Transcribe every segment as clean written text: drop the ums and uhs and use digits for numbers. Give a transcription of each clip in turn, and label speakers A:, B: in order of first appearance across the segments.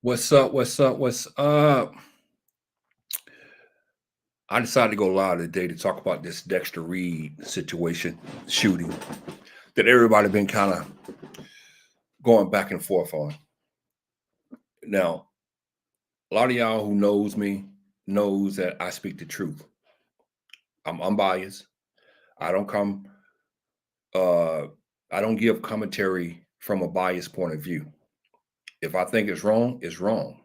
A: What's up? What's up? What's up? I decided to go live today to talk about this Dexter Reed situation, shooting that everybody been kind of going back and forth on. Now, a lot of y'all who knows me knows that I speak the truth. I'm unbiased. I don't come I don't give commentary from a biased point of view. If I think it's wrong, it's wrong.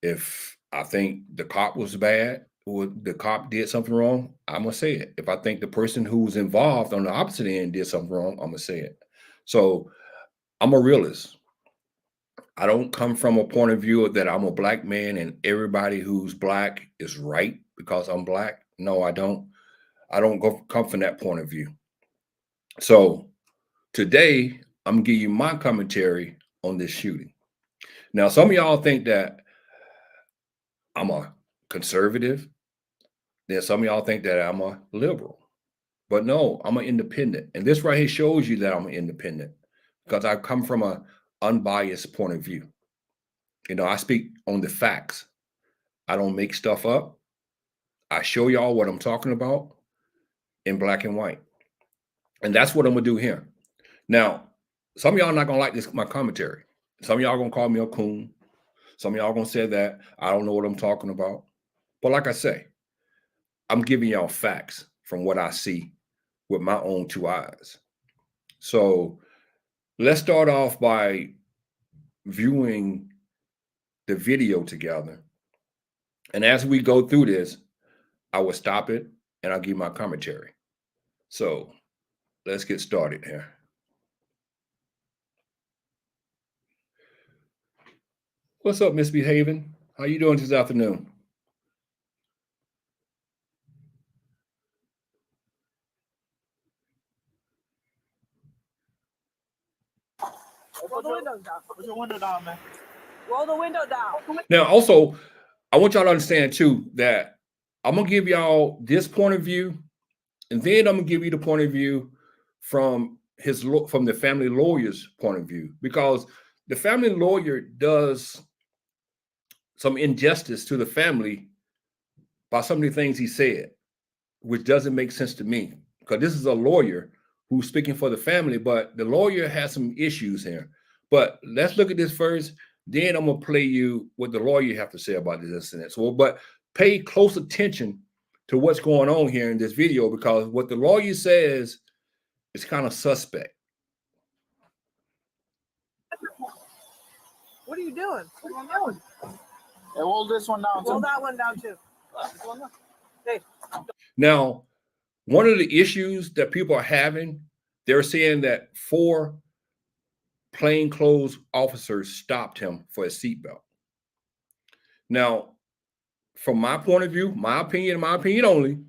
A: If I think the cop was bad or the cop did something wrong, I'm gonna say it. If I think the person who's involved on the opposite end did something wrong, I'm gonna say it. So I'm a realist. I don't come from a point of view that I'm a black man and everybody who's black is right because I'm black. No, I don't. I don't come from that point of view. So today I'm gonna give you my commentary on this shooting. Now, some of y'all think that I'm a conservative. Then some of y'all think that I'm a liberal. But no, I'm an independent. And this right here shows you that I'm an independent because I come from an unbiased point of view. I speak on the facts. I don't make stuff up. I show y'all what I'm talking about in black and white. And that's what I'm going to do here. Now, some of y'all not going to like this, my commentary. Some of y'all going to call me a coon. Some of y'all going to say that I don't know what I'm talking about. But like I say, I'm giving y'all facts from what I see with my own two eyes. So let's start off by viewing the video together. And as we go through this, I will stop it and I'll give my commentary. So let's get started here. What's up, Misbehaving? How you doing this afternoon?
B: Roll the windows down. Put your window down, man. Roll the window down.
A: Now, also, I want y'all to understand too that I'm gonna give y'all this point of view, and then I'm gonna give you the point of view from the family lawyer's point of view, because the family lawyer does some injustice to the family by some of the things he said, which doesn't make sense to me. Because this is a lawyer who's speaking for the family, but the lawyer has some issues here. But let's look at this first. Then I'm gonna play you what the lawyer have to say about this incident. So, but pay close attention to what's going on here in this video, because what the lawyer says is kind of suspect.
B: What are you doing? What are you doing?
C: Hey, roll this one down.
B: Roll that one down too. Hey.
A: Now, one of the issues that people are having, they're saying that 4 plainclothes officers stopped him for his seatbelt. Now, from my point of view, my opinion only,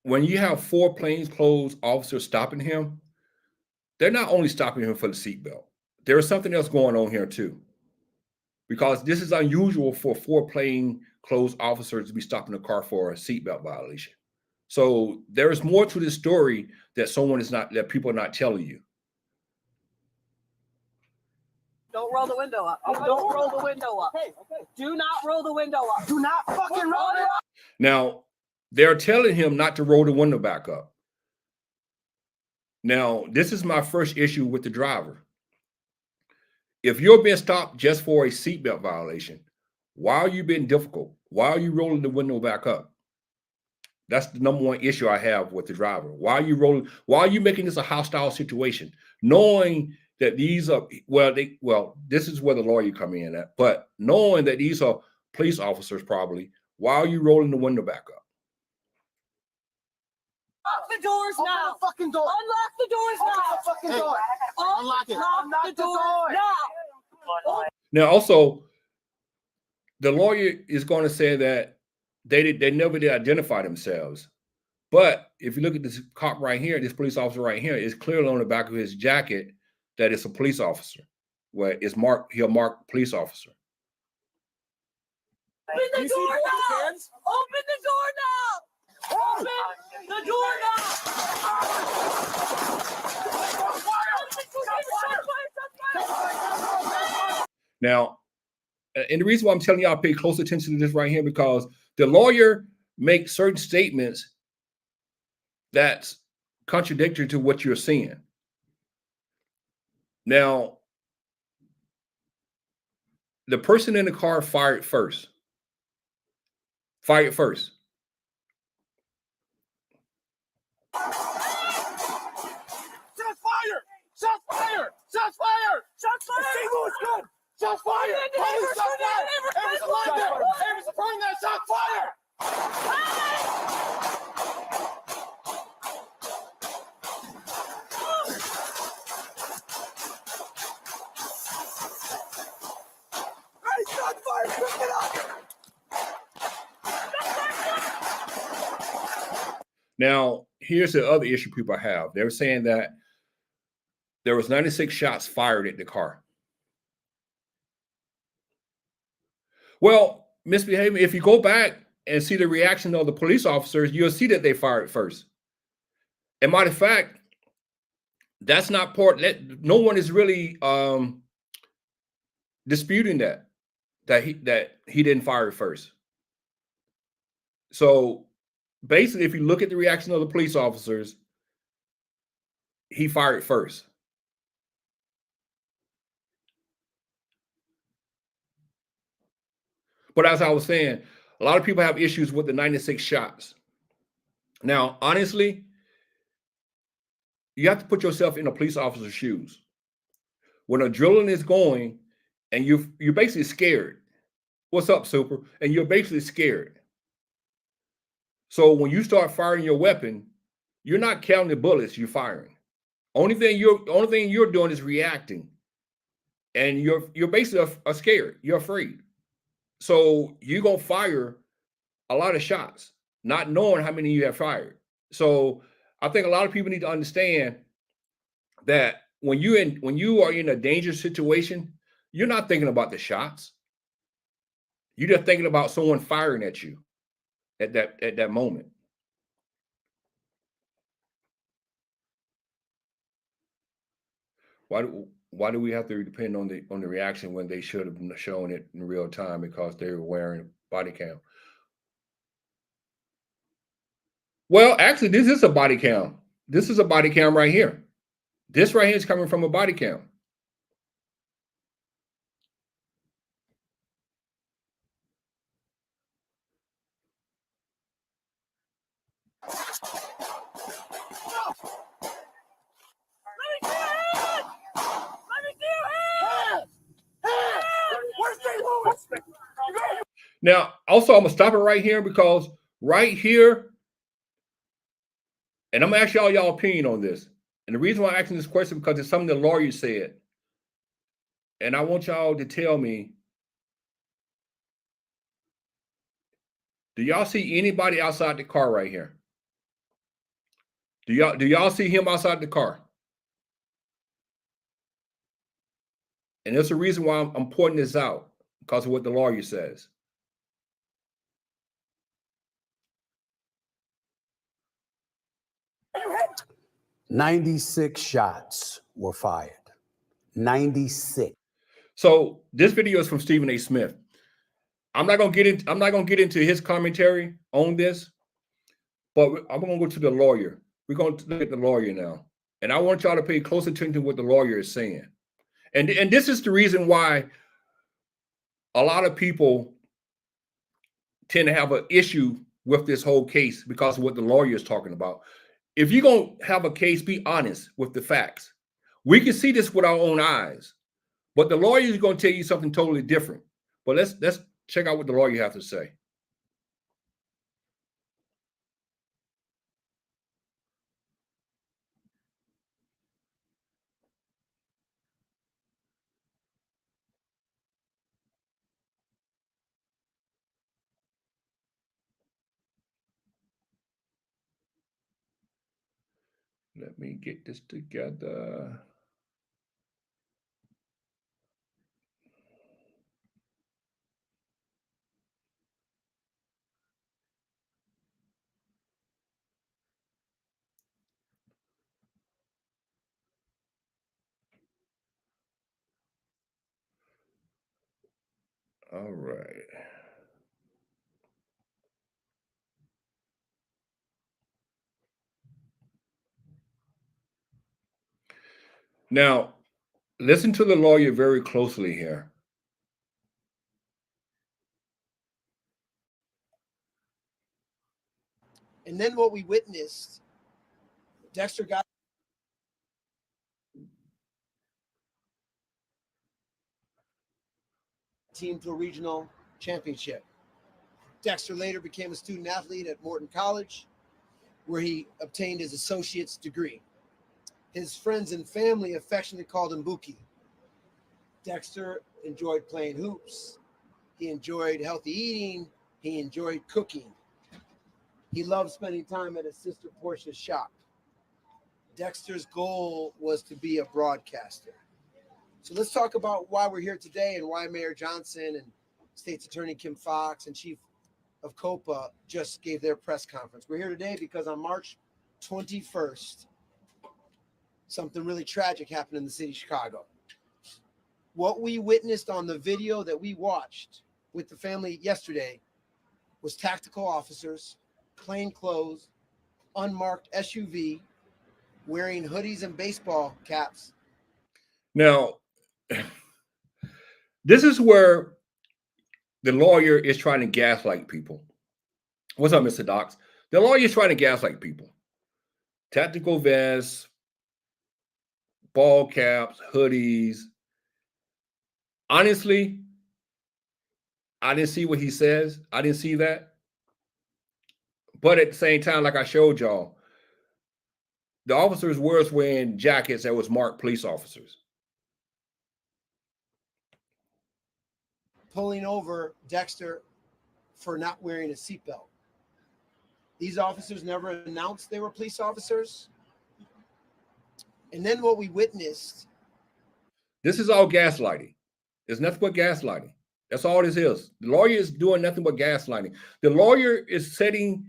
A: when you have 4 plainclothes officers stopping him, they're not only stopping him for the seatbelt. There is something else going on here too, because this is unusual for 4 plainclothes officers to be stopping a car for a seatbelt violation. So there's more to this story that people are not telling you.
B: Don't roll the window up. Don't roll the window up. Okay. Do not roll the window up. Do not fucking roll it up.
A: Now, they're telling him not to roll the window back up. Now, this is my first issue with the driver. If you're being stopped just for a seatbelt violation, why are you being difficult? Why are you rolling the window back up? That's the number one issue I have with the driver. Why are you making this a hostile situation, knowing that these are, this is where the lawyer come in at, but knowing that these are police officers probably, why are you rolling the window back up?
B: Unlock the doors now.
C: Open the fucking door.
B: Unlock the doors now.
C: Open the fucking door. Unlock it.
B: Unlock the door now.
A: Now, also, the lawyer is going to say that they never did identify themselves. But if you look at this cop right here, this police officer right here, it's clearly on the back of his jacket that it's a police officer, where it's marked, he'll mark police officer.
B: Open the door now. Open the door now. Open the door now.
A: Now, and the reason why I'm telling y'all pay close attention to this right here, because the lawyer makes certain statements that's contradictory to what you're seeing. Now, the person in the car fired first. Fired first.
C: Shots fired! Shots fired! Shots fired! Shots fired! St. Louis gun! Shots fired! Holy shots fired! Ames alive there! Ames supporting that! Shots fired! Hey, shots fired! Pick it up!
A: Now, here's the other issue people have. They're saying that there was 96 shots fired at the car. Well, misbehaving, if you go back and see the reaction of the police officers, you'll see that they fired first. And matter of fact, that's not part, no one is really disputing that he didn't fire first. So basically, if you look at the reaction of the police officers, he fired first. But as I was saying, a lot of people have issues with the 96 shots. Now, honestly, you have to put yourself in a police officer's shoes. When adrenaline is going and you're basically scared. What's up, Super? And you're basically scared. So when you start firing your weapon, you're not counting the bullets you're firing. Only thing you're doing is reacting. And you're basically scared. You're afraid. So you're gonna fire a lot of shots, not knowing how many you have fired. So I think a lot of people need to understand that when you are in a dangerous situation, you're not thinking about the shots. You're just thinking about someone firing at you at that moment. Why do we have to depend on the reaction when they should have shown it in real time because they were wearing body cam? Well, actually, this is a body cam. This is a body cam right here. This right here is coming from a body cam. Now, also, I'm gonna stop it right here because right here, and I'm gonna ask y'all opinion on this. And the reason why I'm asking this question because it's something the lawyer said, and I want y'all to tell me: do y'all see anybody outside the car right here? Do y'all see him outside the car? And there's a reason why I'm pointing this out because of what the lawyer says.
D: 96 shots were fired. 96.
A: So this video is from Stephen A. Smith. I'm not gonna get into his commentary on this, but I'm gonna go to the lawyer. We're gonna look at the lawyer now, and I want y'all to pay close attention to what the lawyer is saying. And this is the reason why a lot of people tend to have an issue with this whole case because of what the lawyer is talking about. If you're going to have a case, be honest with the facts. We can see this with our own eyes, but the lawyer is going to tell you something totally different. But let's check out what the lawyer has to say. Let me get this together. All right. Now, listen to the lawyer very closely here.
E: And then what we witnessed, Dexter got team to a regional championship. Dexter later became a student athlete at Morton College, where he obtained his associate's degree. His friends and family affectionately called him Buki. Dexter enjoyed playing hoops. He enjoyed healthy eating. He enjoyed cooking. He loved spending time at his sister Portia's shop. Dexter's goal was to be a broadcaster. So let's talk about why we're here today and why Mayor Johnson and State's Attorney Kim Foxx and Chief of COPA just gave their press conference. We're here today because on March 21st, something really tragic happened in the city of Chicago. What we witnessed on the video that we watched with the family yesterday was tactical officers, plain clothes, unmarked SUV, wearing hoodies and baseball caps.
A: Now, this is where the lawyer is trying to gaslight people. What's up, Mr. Docs? The lawyer is trying to gaslight people. Tactical vests, ball caps, hoodies. Honestly, I didn't see what he says. I didn't see that. But at the same time, like I showed y'all, the officers were wearing jackets that was marked police officers.
E: Pulling over Dexter for not wearing a seatbelt. These officers never announced they were police officers. And then what we witnessed.
A: This is all gaslighting. It's nothing but gaslighting. That's all this is. The lawyer is doing nothing but gaslighting. The lawyer is setting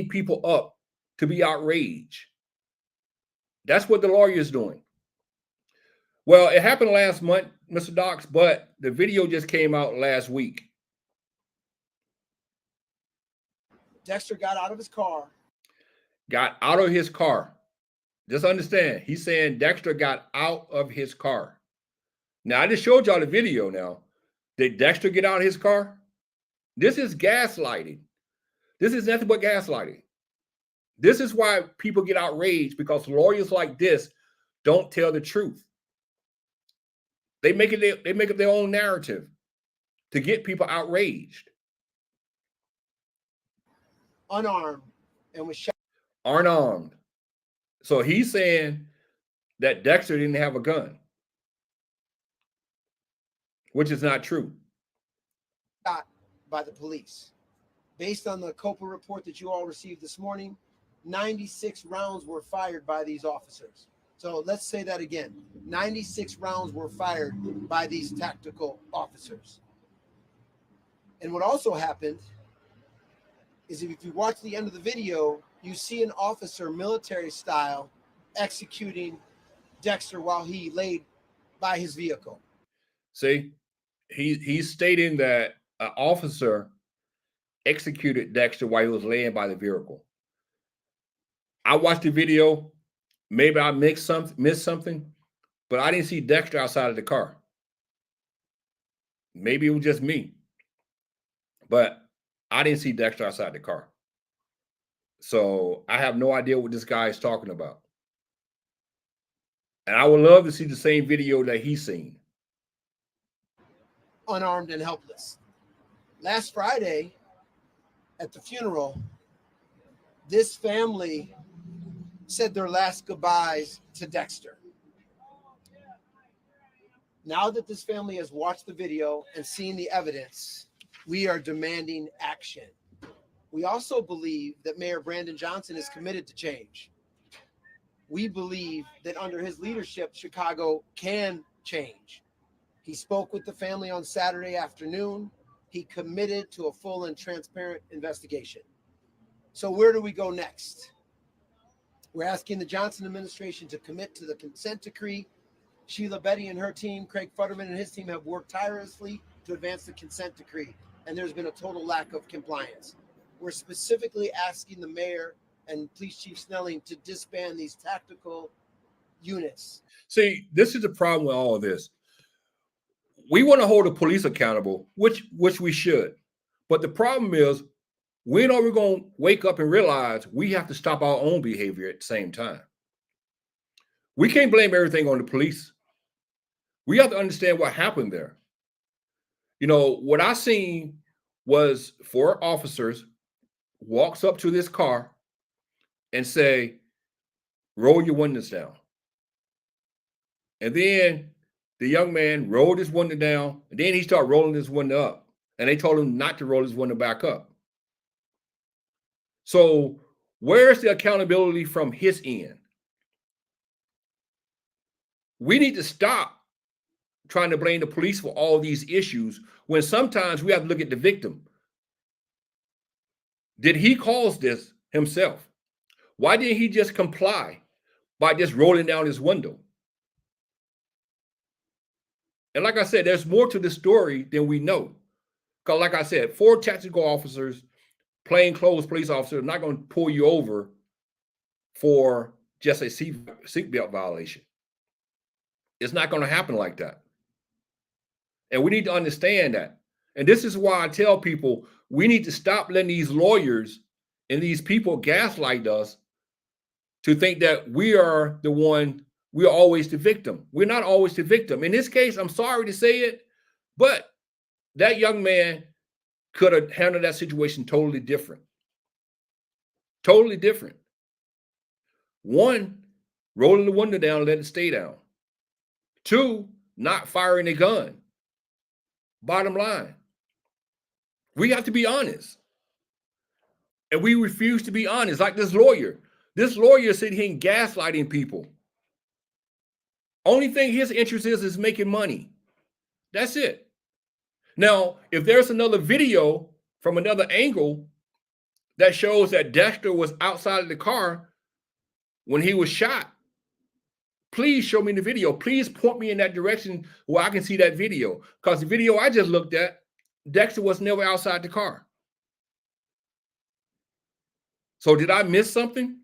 A: people up to be outraged. That's what the lawyer is doing. Well, it happened last month, Mr. Docs, but the video just came out last week.
E: Dexter got out of his car.
A: Got out of his car. Just understand, he's saying Dexter got out of his car. Now, I just showed y'all the video now. Did Dexter get out of his car? This is gaslighting. This is nothing but gaslighting. This is why people get outraged, because lawyers like this don't tell the truth. They make up their own narrative to get people outraged.
E: Unarmed and was shot.
A: Unarmed. So he's saying that Dexter didn't have a gun, which is not true.
E: Shot by the police. Based on the COPA report that you all received this morning, 96 rounds were fired by these officers. So let's say that again. 96 rounds were fired by these tactical officers. And what also happened is if you watch the end of the video, you see an officer military style executing Dexter while he laid by his vehicle.
A: See, he's stating that an officer executed Dexter while he was laying by the vehicle. I watched the video. Maybe I missed something, but I didn't see Dexter outside of the car. Maybe it was just me, but I didn't see Dexter outside the car. So I have no idea what this guy is talking about. And I would love to see the same video that he's seen.
E: Unarmed and helpless. Last Friday at the funeral, this family said their last goodbyes to Dexter. Now that this family has watched the video and seen the evidence, we are demanding action. We also believe that Mayor Brandon Johnson is committed to change. We believe that under his leadership, Chicago can change. He spoke with the family on Saturday afternoon. He committed to a full and transparent investigation. So where do we go next? We're asking the Johnson administration to commit to the consent decree. Sheila Betty and her team, Craig Futterman and his team have worked tirelessly to advance the consent decree, and there's been a total lack of compliance. We're specifically asking the mayor and Police Chief Snelling to disband these tactical units.
A: See, this is the problem with all of this. We want to hold the police accountable, which we should. But the problem is, when are we going to wake up and realize we have to stop our own behavior at the same time? We can't blame everything on the police. We have to understand what happened there. You know, what I seen was 4 officers walks up to this car and say, roll your windows down. And then the young man rolled his window down, and then he started rolling his window up. And they told him not to roll his window back up. So where's the accountability from his end? We need to stop trying to blame the police for all these issues when sometimes we have to look at the victim. Did he cause this himself? Why didn't he just comply by just rolling down his window? And like I said, there's more to the story than we know. Because like I said, 4 tactical officers, plainclothes police officers, are not going to pull you over for just a seatbelt violation. It's not going to happen like that. And we need to understand that. And this is why I tell people we need to stop letting these lawyers and these people gaslight us to think that we are the one, we are always the victim. We're not always the victim. In this case, I'm sorry to say it, but that young man could have handled that situation totally different. Totally different. 1, rolling the window down, let it stay down. 2, not firing a gun. Bottom line, we have to be honest. And we refuse to be honest, like this lawyer. This lawyer sitting here gaslighting people. Only thing his interest is making money. That's it. Now, if there's another video from another angle that shows that Dexter was outside of the car when he was shot, please show me the video. Please point me in that direction where I can see that video. Because the video I just looked at, Dexter was never outside the car. So did I miss something?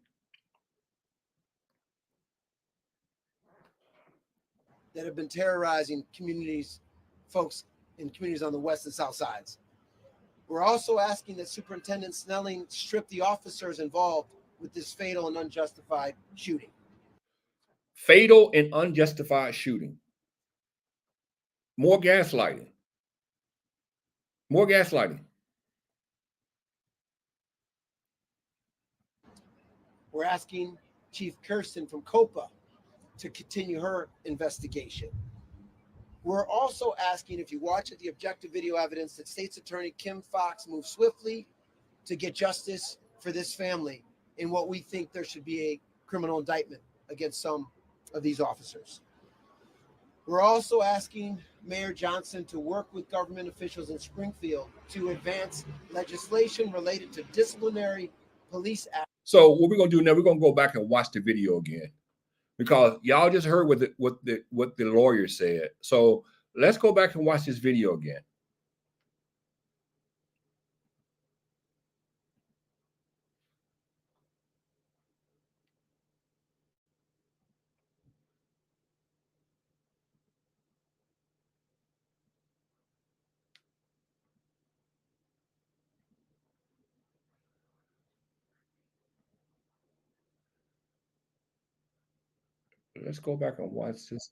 E: That have been terrorizing communities, folks in communities on the west and south sides. We're also asking that Superintendent Snelling strip the officers involved with this fatal and unjustified shooting.
A: Fatal and unjustified shooting. More gaslighting. More gaslighting.
E: We're asking Chief Kirsten from COPA to continue her investigation. We're also asking, if you watch the objective video evidence, that State's Attorney Kim Foxx move swiftly to get justice for this family in what we think there should be a criminal indictment against some of these officers. We're also asking Mayor Johnson to work with government officials in Springfield to advance legislation related to disciplinary police action.
A: So what we're going to do now, we're going to go back and watch the video again, because y'all just heard what the lawyer said. So let's go back and watch this video again. Let's go back and watch this.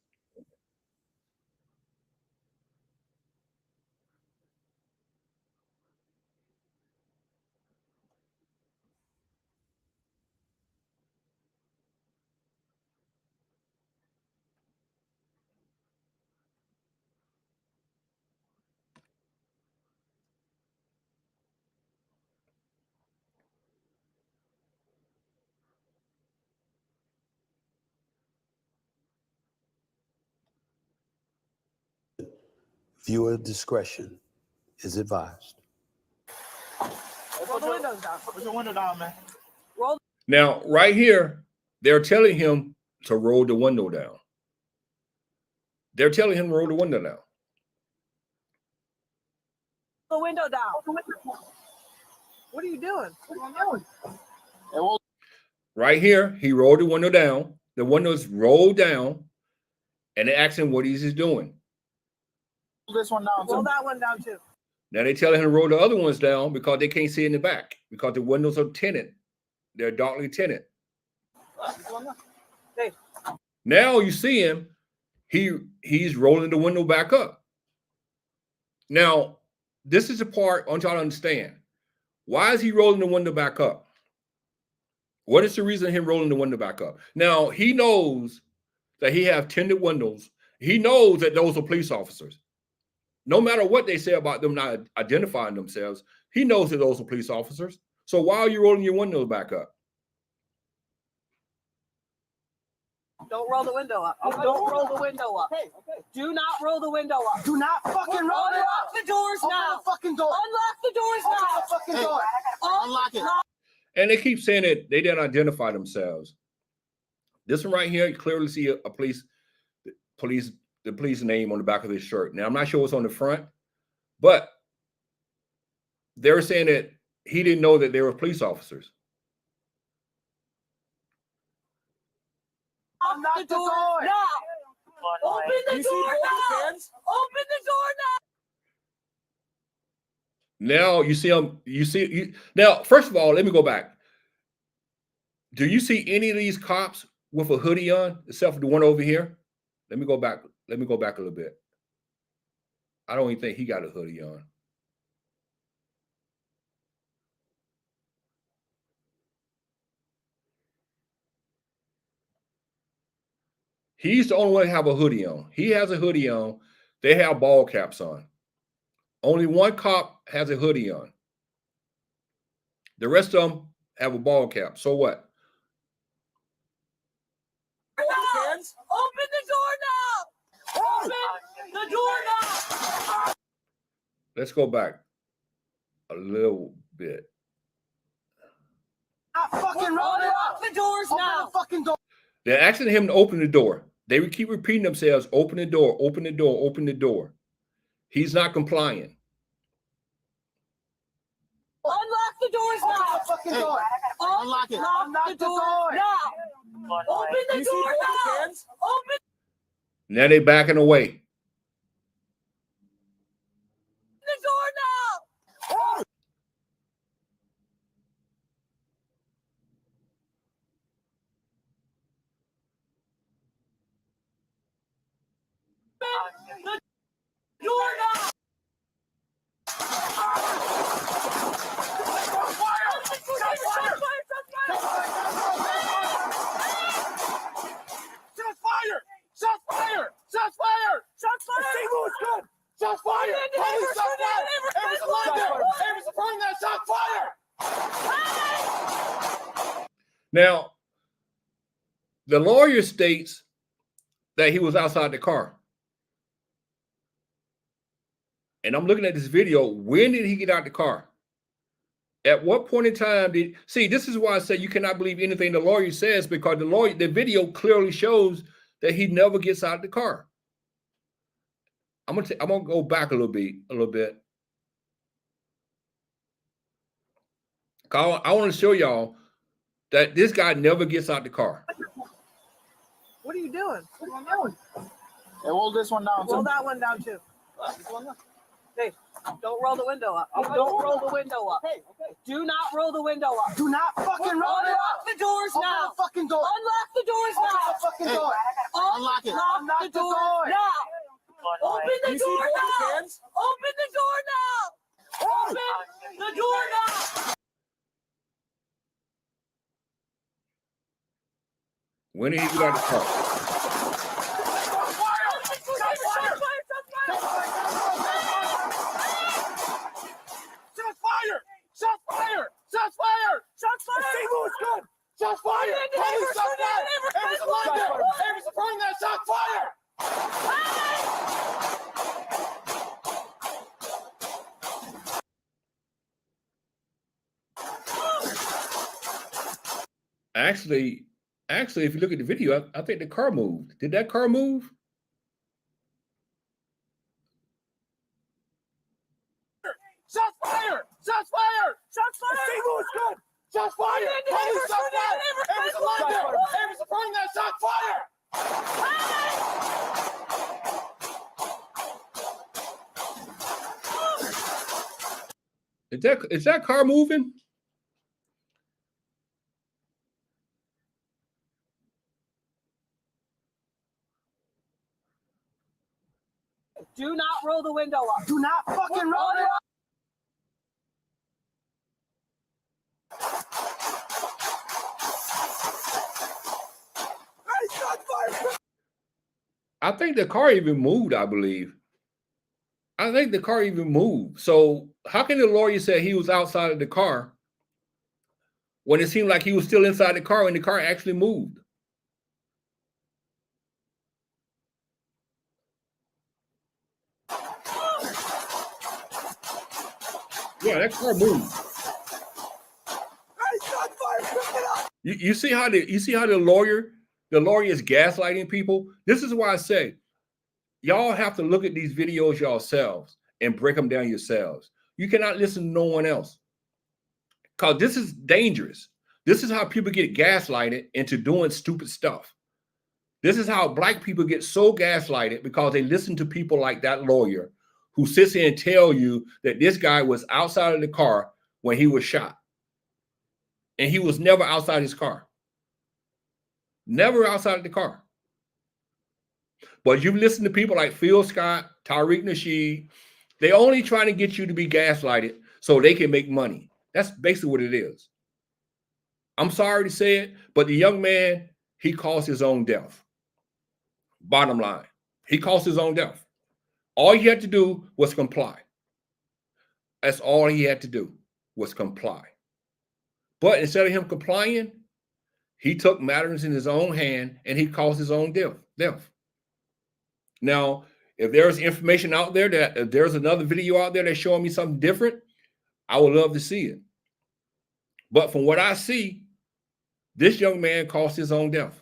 D: Viewer discretion is advised.
B: Roll the windows down.
C: Put the window down, man.
B: Roll.
A: Now, right here, they're telling him to roll the window down. They're telling him to roll the window down.
B: the window down. What are you doing?
A: Right here, he rolled the window down. The window's rolled down, and they asked him what he's doing.
C: This one down.
B: Roll that one down too.
A: Now they tell him to roll the other ones down because they can't see in the back because the windows are tinted. They're darkly tinted.
B: Hey.
A: Now you see him. He's rolling the window back up. Now, this is the part I want y'all to understand. Why is he rolling the window back up? What is the reason him rolling the window back up? Now, he knows that he have tinted windows. He knows that those are police officers. No matter what they say about them not identifying themselves, he knows that those are police officers. So why are you rolling your windows back up?
B: Don't roll the window up. Don't roll the window up.
C: Okay.
B: Do not roll the window up.
E: Do not fucking roll it
B: Unlock
E: up.
B: the doors
E: Open
B: now.
E: the fucking door.
B: Unlock the doors
E: Open
B: now.
E: the fucking door.
C: Unlock it.
A: And they keep saying that they didn't identify themselves. This one right here, you clearly see a police name on the back of his shirt. Now, I'm not sure what's on the front, but they're saying that he didn't know that they were police officers.
B: Unlock the door now. Open the door now. Open the door now.
A: Now you see him. Now, first of all, let me go back. Do you see any of these cops with a hoodie on, except for the one over here? Let me go back. Let me go back a little bit. I don't even think he got a hoodie on. He's the only one to have a hoodie on. He has a hoodie on. They have ball caps on. Only one cop has a hoodie on. The rest of them have a ball cap. So what?
B: Open the door now. Open the door now.
A: Let's go back a little bit.
E: Not fucking roll it
B: Unlock
E: up.
B: the doors
E: Open
B: now.
E: the fucking door.
A: They're asking him to open the door. They would keep repeating themselves, open the door, open the door, open the door. He's not complying.
B: Unlock the doors
E: Open
B: now.
E: the fucking door.
C: Unlock it.
B: Unlock the door now. Open the door now. Open
A: Now they're backing away.
B: the door now. Open the door now.
C: Shots fired! Shots fired! Shots fired!
B: Shots fired.
C: St. Louis good! Shots fired! Police shot fired! Ames is alive there! Ames is supporting that! Shots fired!
A: Now, the lawyer states that he was outside the car. And I'm looking at this video. When did he get out the car? At what point in time did see? This is why I say you cannot believe anything the lawyer says, because the video clearly shows that he never gets out of the car. I'm gonna go back a little bit. I want to show y'all that this guy never gets out the car.
B: What are you doing?
C: Hey, roll this one down.
B: Roll that one down too. Hey, don't roll the window up. Don't roll the window up.
C: Okay.
B: Do not roll the window up.
E: Do not fucking roll it
B: Unlock
E: up.
B: the doors
E: Open
B: now.
E: the fucking door.
B: Unlock the doors
E: Open
B: now.
E: the fucking door.
C: Unlock it.
B: Unlock the door now. Open the
C: You see
B: door
C: both his
B: now.
C: hands?
B: Open the door now. Open the door now.
A: When did he get out of the car?
C: Shots fired! Shots fired! Shots fired!
B: Shots fired.
C: St. Louis good! Shots fired! Police shot fired! Ames is alive there! Ames is supporting that! Shots fired!
A: Actually, if you look at the video, I think the car moved. Did that car move?
C: Fire! Shots fired!
B: Shots fired!
C: St. Louis gun! Shots fired! Police shot fired! There's a line there! There's a point that shot fire!
A: Is that car moving?
B: Do not roll the window up. Do not fucking roll it up.
C: Hey, shot fired!
A: I think the car even moved, I believe. I think the car even moved. So how can the lawyer say he was outside of the car when it seemed like he was still inside the car when the car actually moved? Yeah, that car moved.
C: Hey, shot fired! Pick it up!
A: You see how the lawyer is gaslighting people? This is why I say y'all have to look at these videos yourselves and break them down yourselves. You cannot listen to no one else because this is dangerous. This is how people get gaslighted into doing stupid stuff. This is how black people get so gaslighted because they listen to people like that lawyer who sits here and tell you that this guy was outside of the car when he was shot. And he was never outside his car. Never outside of the car. But you listen to people like Phil Scott, Tariq Nasheed, they only trying to get you to be gaslighted so they can make money. That's basically what it is. I'm sorry to say it, but the young man, he caused his own death. Bottom line, he caused his own death. All he had to do was comply. That's all he had to do was comply. But instead of him complying, he took matters in his own hand and he caused his own death. Now, if there's information out there that if there's another video out there that's showing me something different, I would love to see it. But from what I see, this young man caused his own death.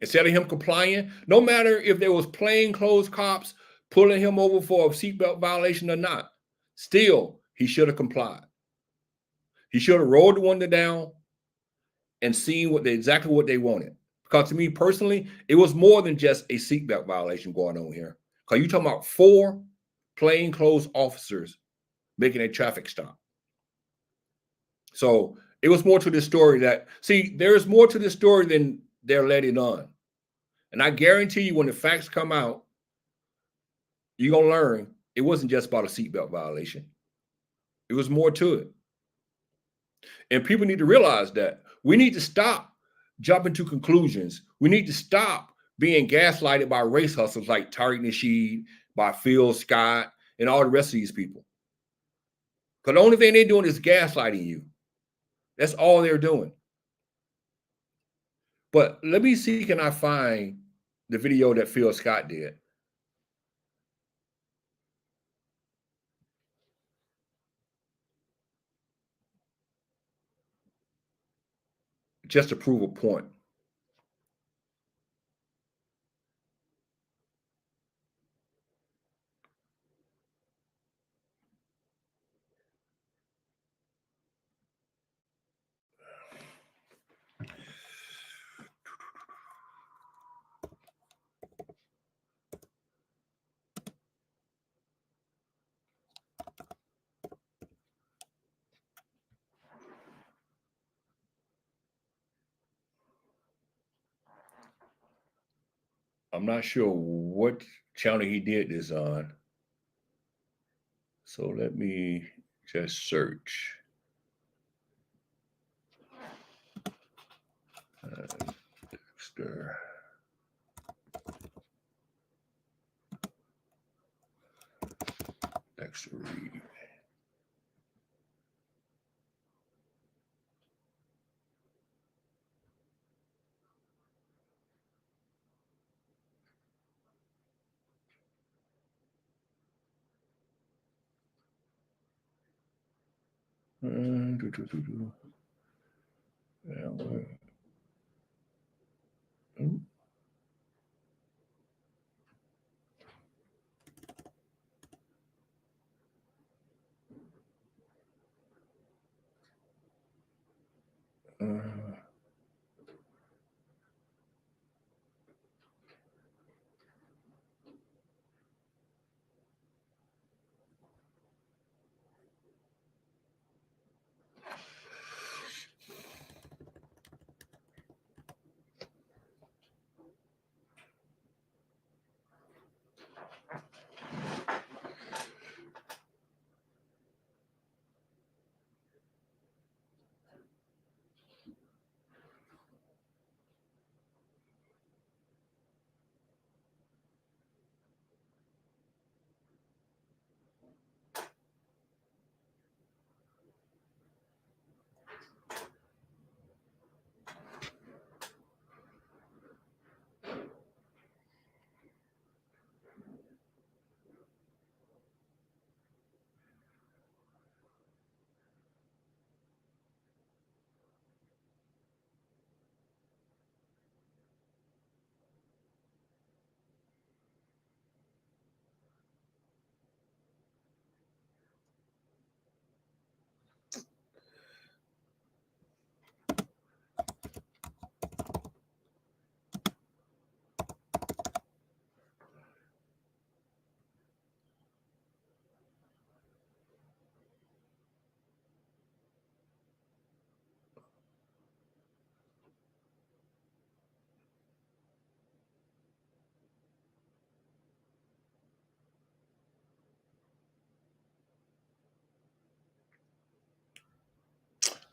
A: Instead of him complying, no matter if there was plainclothes cops pulling him over for a seatbelt violation or not, still, he should have complied. He should have rolled the window down and seen exactly what they wanted. Because to me personally, it was more than just a seatbelt violation going on here. Because you're talking about 4 plainclothes officers making a traffic stop. So it was more to this story there's more to this story than they're letting on. And I guarantee you when the facts come out, you're going to learn it wasn't just about a seatbelt violation. It was more to it. And people need to realize that we need to stop jumping to conclusions. We need to stop being gaslighted by race hustlers like Tariq Nasheed, by Phil Scott, and all the rest of these people. Because the only thing they're doing is gaslighting you. That's all they're doing. But let me see, can I find the video that Phil Scott did? Just to prove a point. I'm not sure what channel he did this on. So let me just search. Dexter. Dexter Reed. Yeah, well,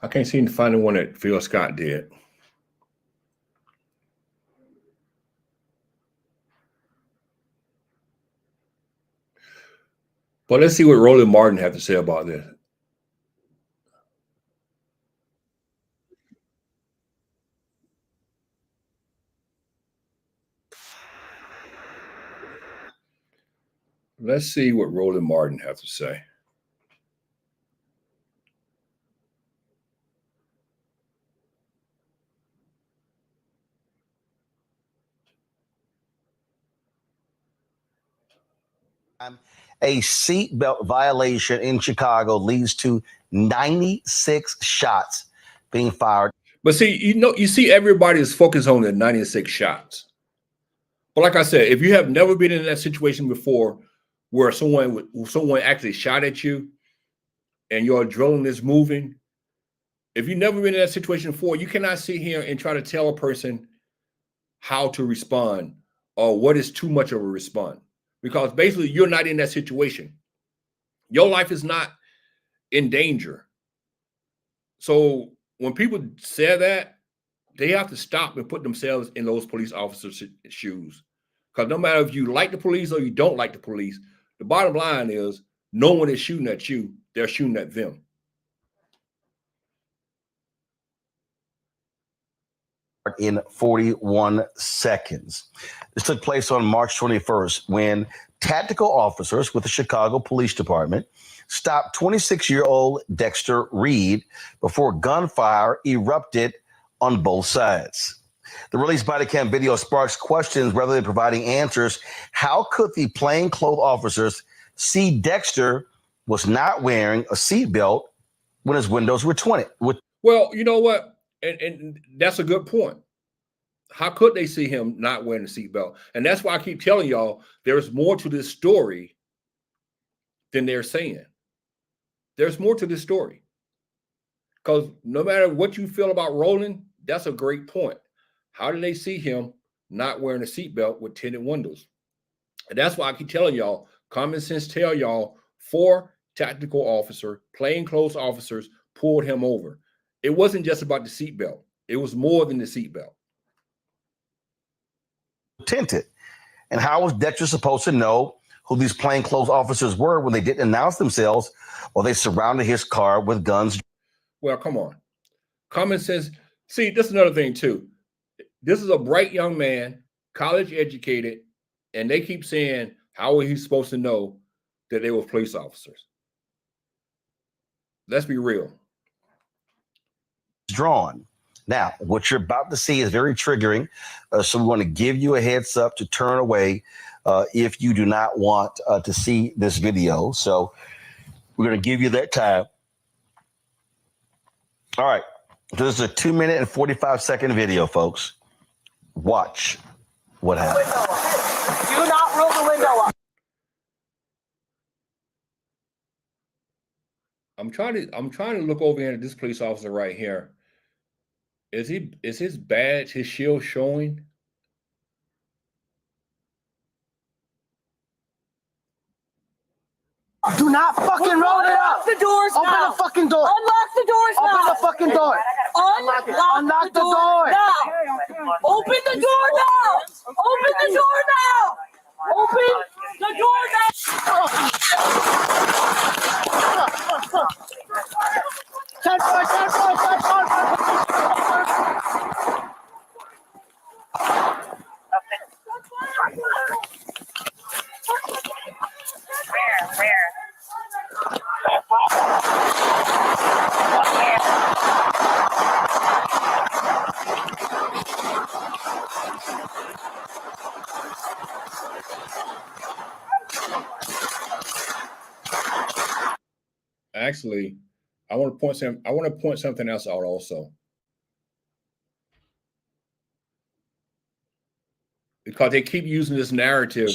A: I can't seem to find the one that Phil Scott did. But let's see what Roland Martin had to say about this. Let's see what Roland Martin has to say.
F: A seatbelt violation in Chicago leads to 96 shots being fired.
A: But see, you see everybody is focused on the 96 shots. But like I said, if you have never been in that situation before where someone actually shot at you and your adrenaline is moving, if you've never been in that situation before, you cannot sit here and try to tell a person how to respond or what is too much of a response. Because basically you're not in that situation. Your life is not in danger. So when people say that, they have to stop and put themselves in those police officers' shoes. Because no matter if you like the police or you don't like the police, the bottom line is no one is shooting at you. They're shooting at them.
F: In 41 seconds. This took place on March 21st when tactical officers with the Chicago Police Department stopped 26-year-old Dexter Reed before gunfire erupted on both sides. The released body cam video sparks questions rather than providing answers. How could the plainclothes officers see Dexter was not wearing a seatbelt when his windows were tinted?
A: Well, you know what? And that's a good point. How could they see him not wearing a seatbelt? And that's why I keep telling y'all there's more to this story than they're saying. There's more to this story. Because no matter what you feel about Roland, that's a great point. How did they see him not wearing a seatbelt with tinted windows? And that's why I keep telling y'all, common sense tell y'all 4 tactical officers, plainclothes officers pulled him over. It wasn't just about the seatbelt. It was more than the seatbelt.
F: Tinted. And how was Dexter supposed to know who these plainclothes officers were when they didn't announce themselves while they surrounded his car with guns?
A: Well, come on. Common sense. See, this is another thing too. This is a bright young man, college educated, and they keep saying, how are he supposed to know that they were police officers? Let's be real.
F: Drawn. Now, what you're about to see is very triggering, so we want to give you a heads up to turn away if you do not want to see this video. So we're going to give you that time. All right. This is a 2-minute and 45-second video, folks. Watch what happened.
B: Do not roll the window up.
A: I'm trying to look over here at this police officer right here. Is his badge, his shield showing?
B: Do not fucking roll it up. The doors now.
E: Open the fucking door.
B: Unlock the doors now.
E: Open the fucking door.
B: Unlock the door now. Open the door now. Open the door now. Open the door now.
E: 10-4, 10-4, 10-4.
G: Where?
A: Actually, I want to point something else out also. Because they keep using this narrative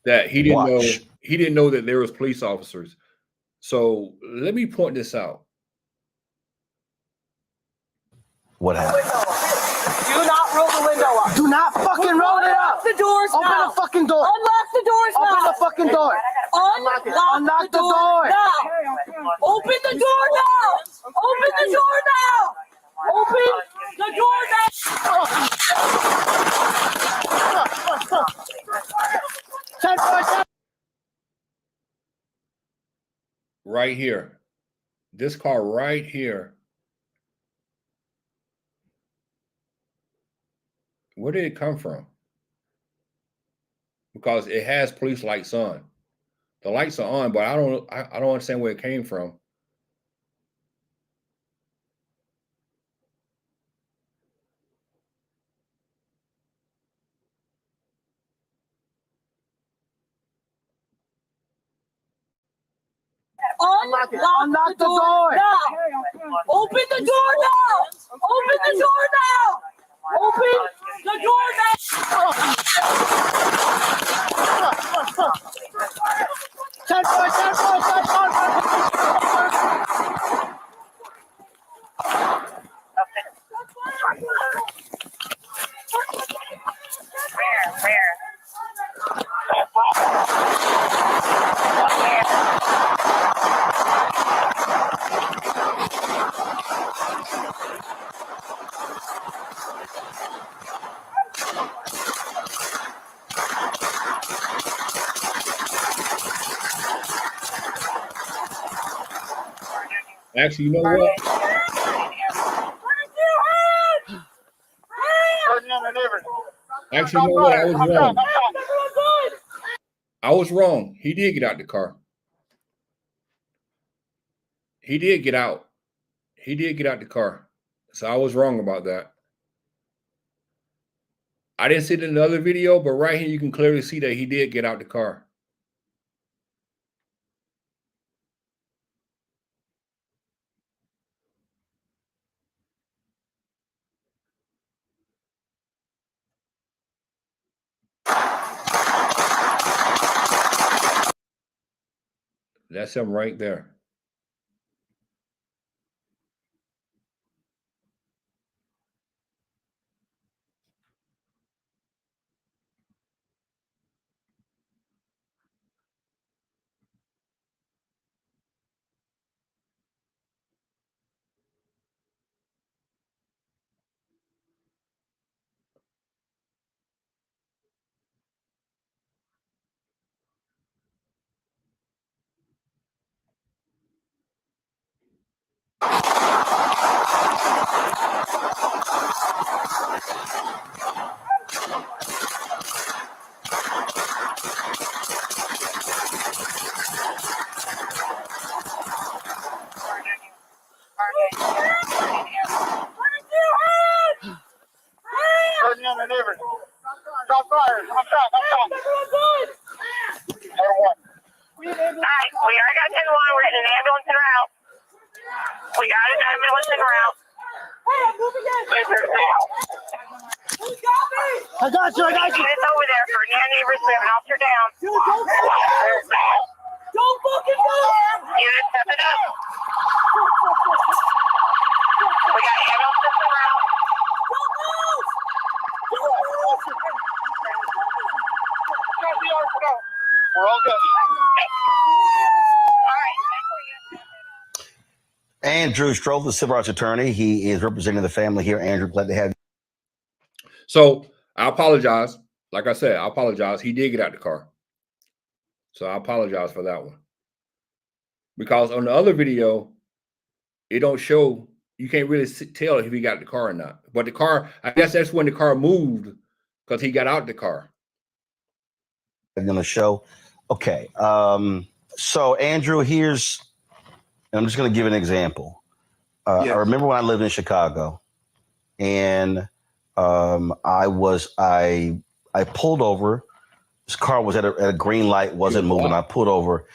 A: that he didn't know that there was police officers. So let me point this out.
F: What happened?
B: Do not roll the window up.
E: Do not fucking roll it up.
B: The doors
E: Open
B: now.
E: the fucking door.
B: Unlock the doors now.
E: Open the fucking door.
B: Unlock the door now. Open the door now. Open the door now. Open the door now.
E: 10-4,
A: Right here. This car right here. Where did it come from? Because it has police lights on. The lights are on, but I don't understand where it came from.
B: Unlock the door now. Open the door now. Open the door now. Open the door now.
E: 10-4, 10-4, 10-4.
G: Where?
A: Actually, you know what? Actually, you know what? I was wrong. I was wrong. He did get out the car. He did get out. He did get out the car. So I was wrong about that. I didn't see it in the other video, but right here you can clearly see that he did get out the car. That's him right there.
C: Stop fire. I'm shot.
G: We already got 10-1. We're getting an ambulance en route. We got an ambulance en route.
B: move again. Who got me?
C: I got you. I got you.
G: It's over there for near neighbors. We have an officer down.
B: Dude, don't fucking move.
G: Unit, step it up. We got ambulances around.
B: Don't move.
C: We're all good.
G: All right.
F: Andrew Stroll, the civil rights attorney. He is representing the family here. Andrew, glad to have you.
A: So I apologize. Like I said, I apologize. He did get out the car. So I apologize for that one. Because on the other video, it don't show, you can't really tell if he got the car or not. But the car, I guess that's when the car moved because he got out the car.
F: On the show. Okay. So Andrew, I'm just going to give an example.
D: Yes.
F: I remember when I lived in Chicago, and I pulled over. This car was at a green light, wasn't moving. I pulled over,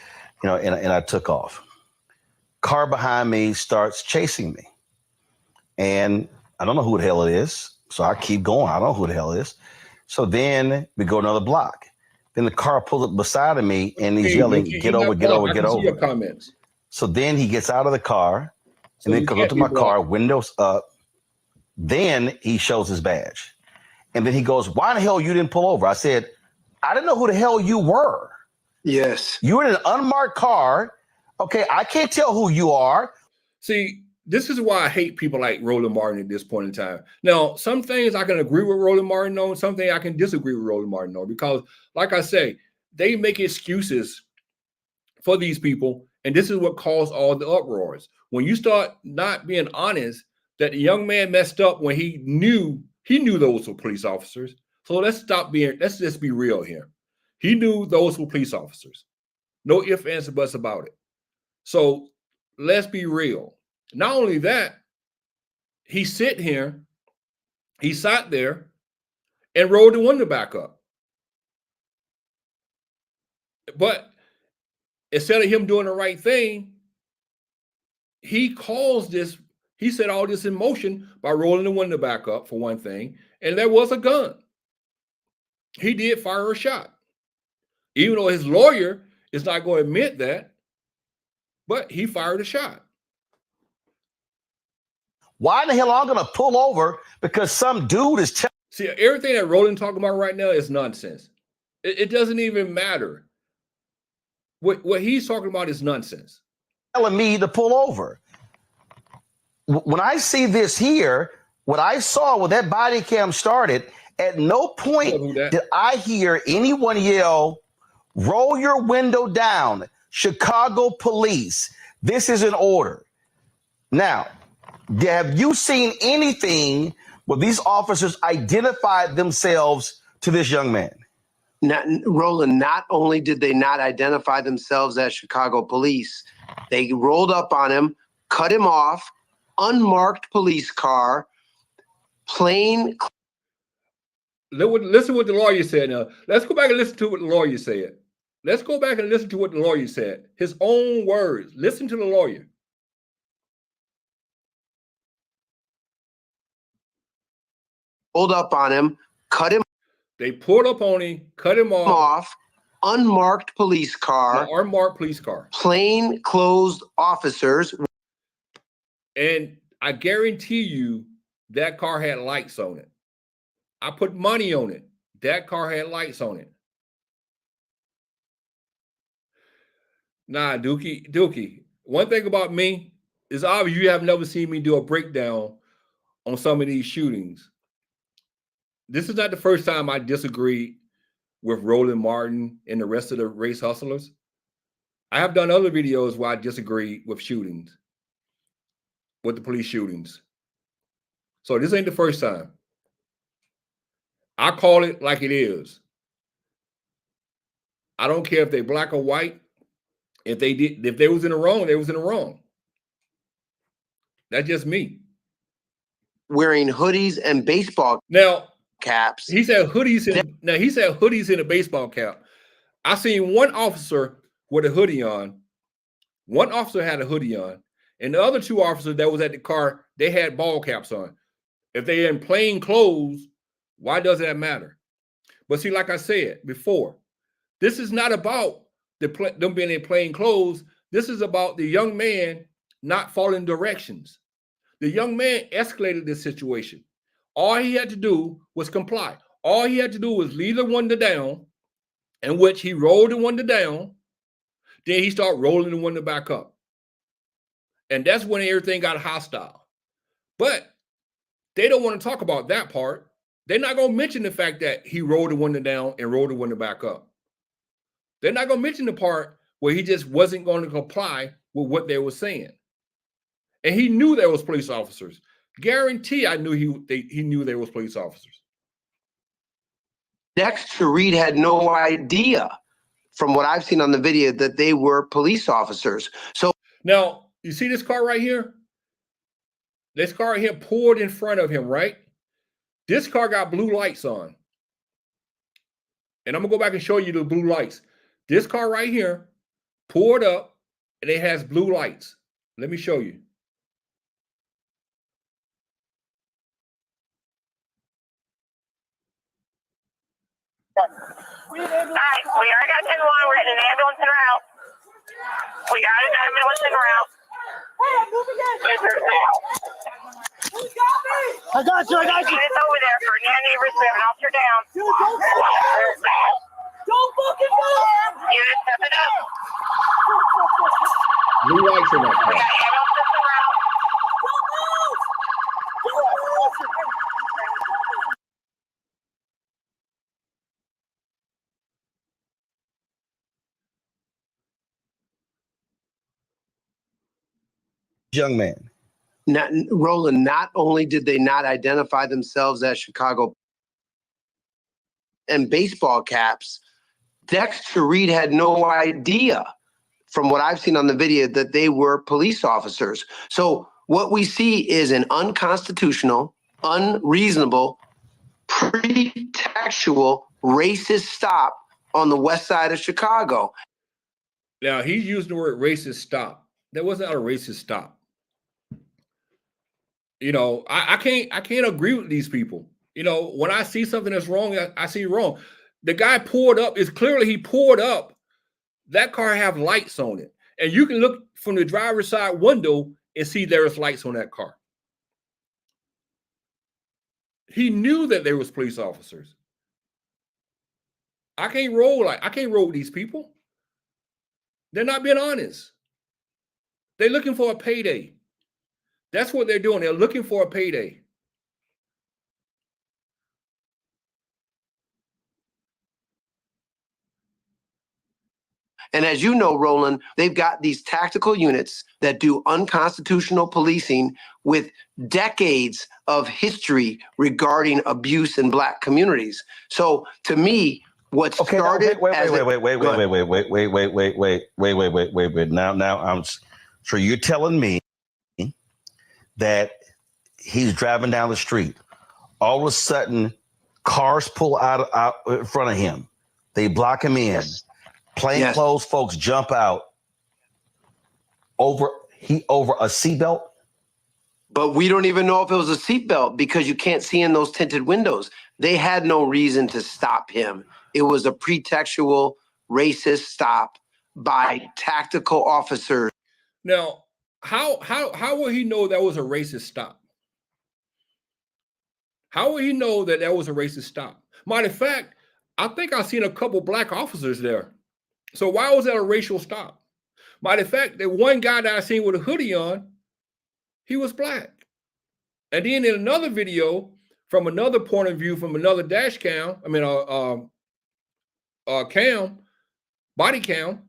F: and I took off. Car behind me starts chasing me, and I don't know who the hell it is. So I keep going. I don't know who the hell it is. So then we go another block. Then the car pulls up beside of me, and he's yelling, "Get over, get over, get over."
A: Your comments.
F: So then he gets out of the car,
A: So
F: and then
A: you
F: comes
A: can't
F: up to
A: be
F: my
A: blocked.
F: car, windows up. Then he shows his badge. And then he goes, "Why the hell you didn't pull over?" I said, "I didn't know who the hell you were.
D: Yes.
F: You were in an unmarked car. Okay, I can't tell who you are."
A: See, this is why I hate people like Roland Martin at this point in time. Now, some things I can agree with Roland Martin on, some things I can disagree with Roland Martin on, because, like I say, they make excuses for these people, and this is what caused all the uproars. When you start not being honest that the young man messed up when he knew those were police officers. So let's just be real here. He knew those were police officers. No ifs, ands, or buts about it. So let's be real. Not only that, he sat there and rolled the window back up. But instead of him doing the right thing, he set all this in motion by rolling the window back up, for one thing. And there was a gun. He did fire a shot. Even though his lawyer is not going to admit that, but he fired a shot.
F: Why in the hell am I going to pull over because some dude is
A: See, everything that Roland talking about right now is nonsense. It doesn't even matter. What he's talking about is nonsense.
F: telling me to pull over? When I see this here, what I saw when that body cam started, at no point did I hear anyone yell, "Roll your window down, Chicago police. This is an order." Now, have you seen anything where these officers identified themselves to this young man?
H: Roland, not only did they not identify themselves as Chicago police, they rolled up on him, cut him off, unmarked police car, plain.
A: Listen to what the lawyer said now. Let's go back and listen to what the lawyer said. Let's go back and listen to what the lawyer said. His own words. Listen to the lawyer.
H: Rolled up on him, cut him.
A: They pulled up on him, cut him off.
H: Unmarked police car.
A: Unmarked police car.
H: Plain clothes officers.
A: And I guarantee you that car had lights on it. I put money on it. That car had lights on it. Nah, Dookie. One thing about me is obvious you have never seen me do a breakdown on some of these shootings. This is not the first time I disagreed with Roland Martin and the rest of the race hustlers. I have done other videos where I disagree with shootings, with the police shootings. So this ain't the first time. I call it like it is. I don't care if they're black or white. If they was in the wrong, they was in the wrong. That's just me.
H: Wearing hoodies and baseball caps.
A: He said hoodies in a baseball cap. I seen one officer with a hoodie on. One officer had a hoodie on, and the other two officers that was at the car, they had ball caps on. If they're in plain clothes, why does that matter? But see, like I said before, this is not about them being in plain clothes. This is about the young man not following directions. The young man escalated this situation. All he had to do was comply. All he had to do was leave the window down, in which he rolled the window down. Then he started rolling the window back up. And that's when everything got hostile. But they don't want to talk about that part. They're not going to mention the fact that he rolled the window down and rolled the window back up. They're not going to mention the part where he just wasn't going to comply with what they were saying. And he knew there was police officers. Guarantee I knew he knew there was police officers.
H: Dexter Reed had no idea, from what I've seen on the video, that they were police officers. So
A: now, you see this car right here? This car right here poured in front of him, right? This car got blue lights on. And I'm going to go back and show you the blue lights. This car right here poured up, and it has blue lights. Let me show you.
G: All right, we already got 10-1. We're getting an ambulance en route. We got an ambulance en route.
B: Hey, I'm moving in. Who's got me?
C: I got you.
G: Units over there for Nanny Receive, an officer down.
B: Dude, don't fucking move.
G: Unit stepping up.
A: Blue lights in that
G: We
A: car.
G: got ambulances en route.
B: Don't move. Don't move.
F: Young man.
H: Roland, not only did they not identify themselves as Chicago and baseball caps, Dexter Reed had no idea, from what I've seen on the video, that they were police officers. So what we see is an unconstitutional, unreasonable, pretextual, racist stop on the west side of Chicago.
A: Now, he's using the word racist stop. That wasn't a racist stop. You know, I can't agree with these people. You know, when I see something that's wrong, I see wrong. The guy poured up, is clearly he poured up. That car have lights on it. And you can look from the driver's side window and see there's lights on that car. He knew that there was police officers. I can't roll with these people. They're not being honest. They're looking for a payday. That's what they're doing. They're looking for a payday.
H: And as you know, Roland, they've got these tactical units that do unconstitutional policing with decades of history regarding abuse in Black communities. So to me, what started
F: wait. Now I'm so you're telling me that he's driving down the street. All of a sudden, cars pull out in front of him. They block him in.
H: Yes.
F: Plainclothes folks jump out over a seatbelt.
H: But we don't even know if it was a seatbelt because you can't see in those tinted windows. They had no reason to stop him. It was a pretextual racist stop by tactical officers.
A: Now, how will he know that was a racist stop? How will he know that that was a racist stop? Matter of fact, I think I've seen a couple Black officers there. So why was that a racial stop? Matter of fact, the one guy that I seen with a hoodie on, he was Black. And then in another video, from another point of view, from another dash cam, body cam,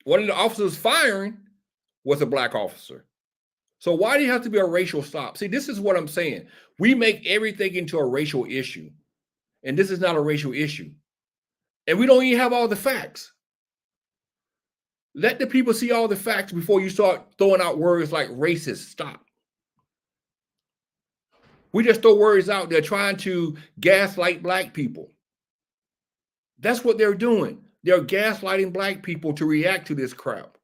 A: one of the officers firing was a Black officer. So why do you have to be a racial stop? See, this is what I'm saying. We make everything into a racial issue. And this is not a racial issue. And we don't even have all the facts. Let the people see all the facts before you start throwing out words like racist stop. We just throw words out there trying to gaslight Black people. That's what they're doing. They're gaslighting Black people to react to this crap.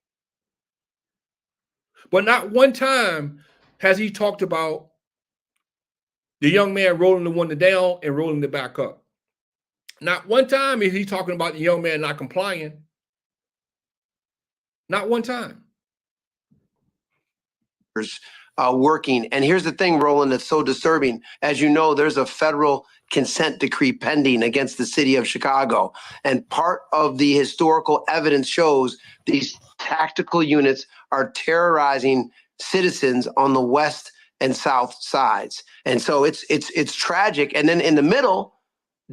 A: But not one time has he talked about The young man rolling the window down and rolling it back up. Not one time is he talking about the young man not complying. Not one time.
H: Working. And here's the thing, Roland, that's so disturbing. As you know, there's a federal consent decree pending against the city of Chicago. And part of the historical evidence shows these tactical units are terrorizing citizens on the west and south sides. And so it's tragic. And then in the middle,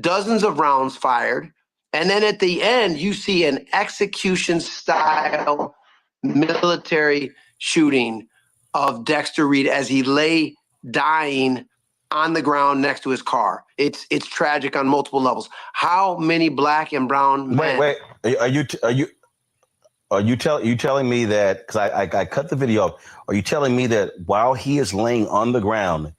H: dozens of rounds fired. And then at the end, you see an execution style military shooting of Dexter Reed as he lay dying on the ground next to his car. It's tragic on multiple levels. How many black and brown men?
F: Wait. Are you telling me that, because I cut the video off, are you telling me that while he is laying on the ground,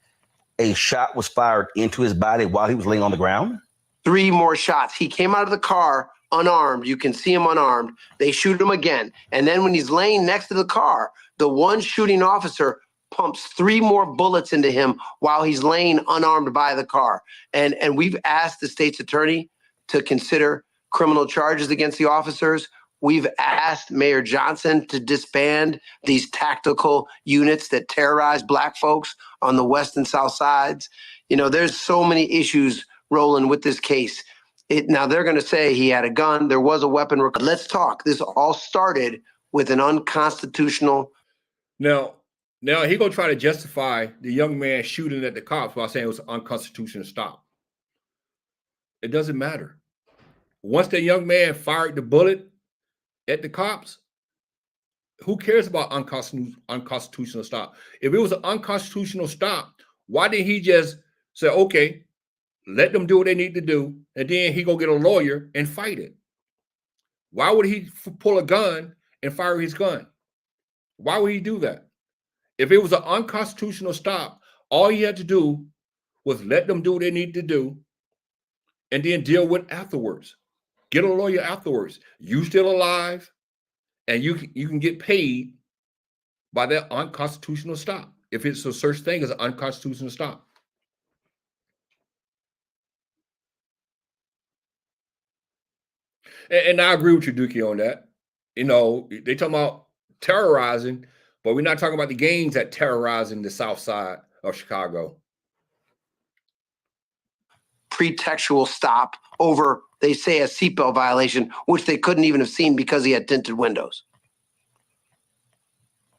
F: a shot was fired into his body while he was laying on the ground?
H: 3 more shots. He came out of the car unarmed. You can see him unarmed. They shoot him again. And then when he's laying next to the car, the one shooting officer pumps 3 more bullets into him while he's laying unarmed by the car. And we've asked the state's attorney to consider criminal charges against the officers. We've asked Mayor Johnson to disband these tactical units that terrorize black folks on the west and south sides. You know, there's so many issues, Roland, with this case. Now they're going to say he had a gun. There was a weapon. Let's talk. This all started with an unconstitutional.
A: Now he gonna try to justify the young man shooting at the cops by saying it was an unconstitutional stop. It doesn't matter. Once the young man fired the bullet at the cops, who cares about unconstitutional stop? If it was an unconstitutional stop, why didn't he just say, okay, let them do what they need to do, and then he go get a lawyer and fight it? Why would he pull a gun and fire his gun? Why would he do that? If it was an unconstitutional stop, all he had to do was let them do what they need to do and then deal with afterwards. Get a lawyer afterwards. You still alive, and you can get paid by that unconstitutional stop if it's a such thing as an unconstitutional stop. And I agree with you, Dookie, on that. You know, they talking about terrorizing, but we're not talking about the gangs that terrorizing the south side of Chicago.
H: Pretextual stop over, they say, a seatbelt violation, which they couldn't even have seen because he had tinted windows.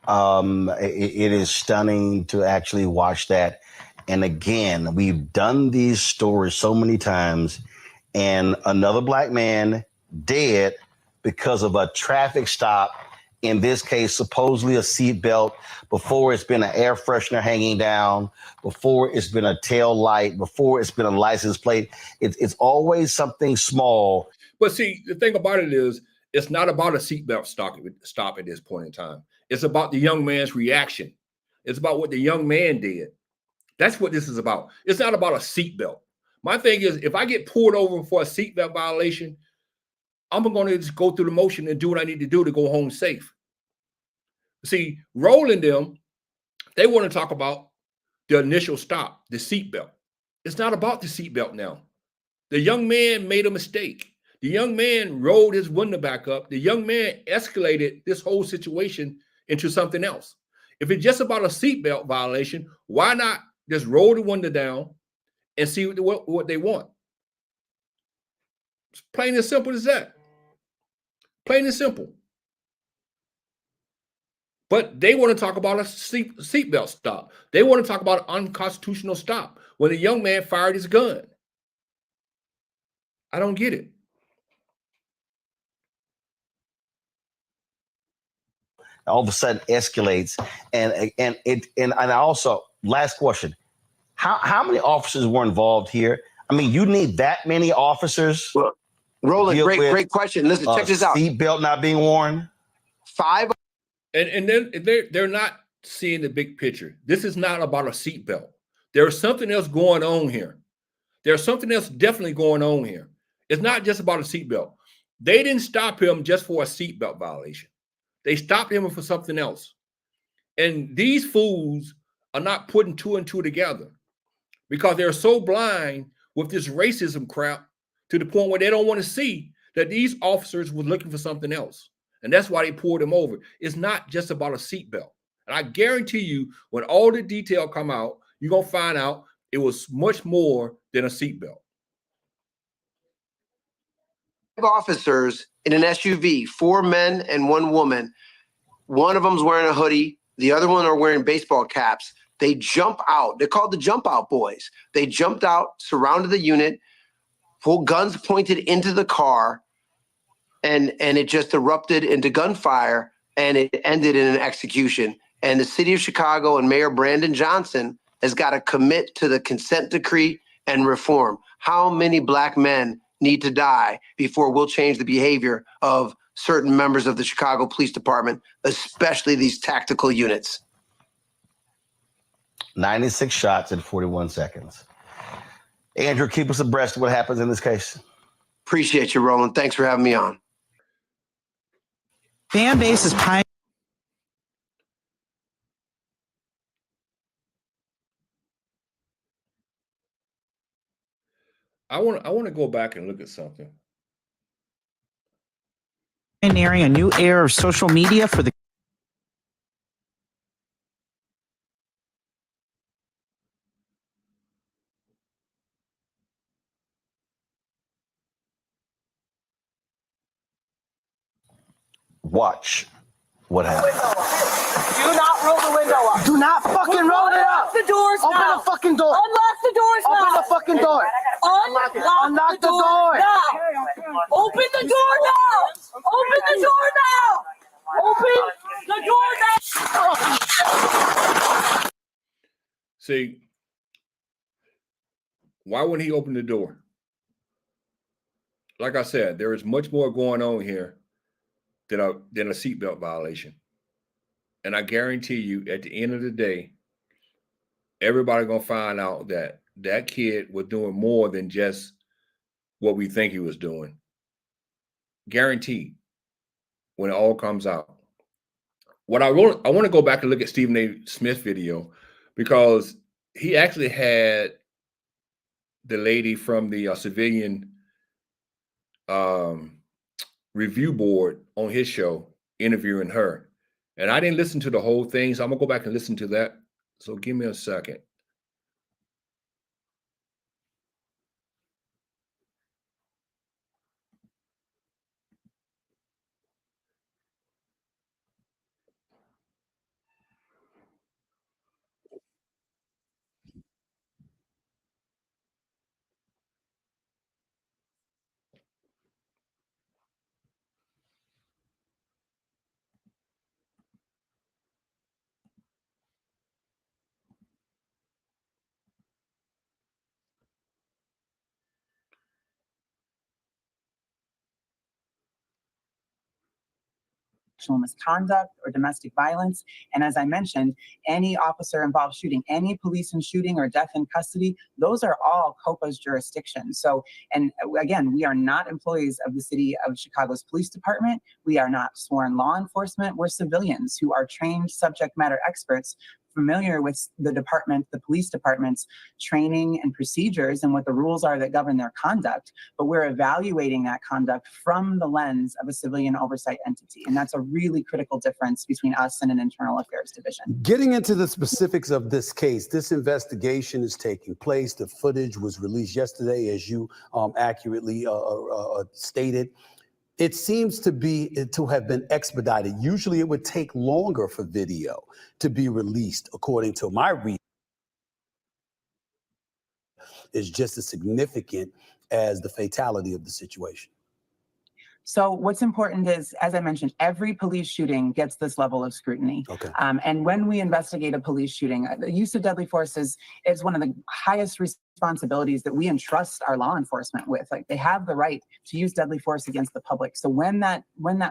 F: It is stunning to actually watch that. And again, we've done these stories so many times, and another black man dead because of a traffic stop. In this case, supposedly a seatbelt. Before it's been an air freshener hanging down. Before it's been a tail light. Before it's been a license plate. It's always something small.
A: But see, the thing about it is, it's not about a seatbelt stop at this point in time. It's about the young man's reaction. It's about what the young man did. That's what this is about. It's not about a seatbelt. My thing is, if I get pulled over for a seatbelt violation, I'm going to just go through the motion and do what I need to do to go home safe. See, Roland them, they want to talk about the initial stop, the seatbelt. It's not about the seatbelt now. The young man made a mistake. The young man rolled his window back up. The young man escalated this whole situation into something else. If it's just about a seatbelt violation, why not just roll the window down and see what they want? It's plain and simple as that. Plain and simple. But they want to talk about a seatbelt stop. They want to talk about an unconstitutional stop when the young man fired his gun. I don't get it.
F: All of a sudden escalates, and also, last question: how many officers were involved here? I mean, you need that many officers.
H: Well, Roland, great question. Listen, check this out.
F: Seatbelt not being worn.
H: 5.
A: And then they're not seeing the big picture. This is not about a seatbelt. There's something else going on here. There's something else definitely going on here. It's not just about a seatbelt. They didn't stop him just for a seatbelt violation. They stopped him for something else. And these fools are not putting 2 and 2 together. because they're so blind with this racism crap to the point where they don't want to see that these officers were looking for something else. And that's why they pulled him over. It's not just about a seatbelt. And I guarantee you, when all the detail come out, you're going to find out it was much more than a seatbelt.
H: Officers in an SUV, 4 men and 1 woman. One of them's wearing a hoodie. The other one are wearing baseball caps. They jump out. They're called the jump out boys. They jumped out, surrounded the unit, full guns pointed into the car, and it just erupted into gunfire, and it ended in an execution. And the city of Chicago and Mayor Brandon Johnson has got to commit to the consent decree and reform. How many black men need to die before we'll change the behavior of certain members of the Chicago Police Department, especially these tactical units?
F: 96 shots in 41 seconds. Andrew, keep us abreast of what happens in this case.
H: Appreciate you, Roland. Thanks for having me on.
I: Fan base is pioneering.
A: I want to go back and look at something.
I: Pioneering a new era of social media for the
F: Watch what happens.
B: Do not roll the window up.
E: Do not fucking roll it up.
B: Unlock the doors
E: Open
B: now.
E: the fucking door.
B: Unlock the doors now.
E: Open the fucking door.
B: Unlock the door now. Open the door now. Open the door now. Open the door now.
A: See, why wouldn't he open the door? Like I said, there is much more going on here than a seatbelt violation. And I guarantee you, at the end of the day, everybody gonna find out that that kid was doing more than just what we think he was doing. Guaranteed, when it all comes out. What I want to go back and look at Stephen A. Smith video, because he actually had the lady from the civilian review board on his show interviewing her. And I didn't listen to the whole thing, so I'm gonna go back and listen to that. So give me a second.
I: misconduct or domestic violence. And as I mentioned, any officer involved shooting, any police in shooting or death in custody, those are all COPA's jurisdiction. So, and again, we are not employees of the city of Chicago's police department. We are not sworn law enforcement. We're civilians who are trained subject matter experts, familiar with the department, the police department's training and procedures and what the rules are that govern their conduct. But we're evaluating that conduct from the lens of a civilian oversight entity. And that's a really critical difference between us and an internal affairs division.
D: Getting into the specifics of this case, this investigation is taking place. The footage was released yesterday, as you accurately stated. It seems to have been expedited. Usually it would take longer for video to be released, according to my reading. Is just as significant as the fatality of the situation.
I: So what's important is, as I mentioned, every police shooting gets this level of scrutiny.
D: Okay.
I: And when we investigate a police shooting, the use of deadly force is one of the highest responsibilities that we entrust our law enforcement with. Like, they have the right to use deadly force against the public. So when that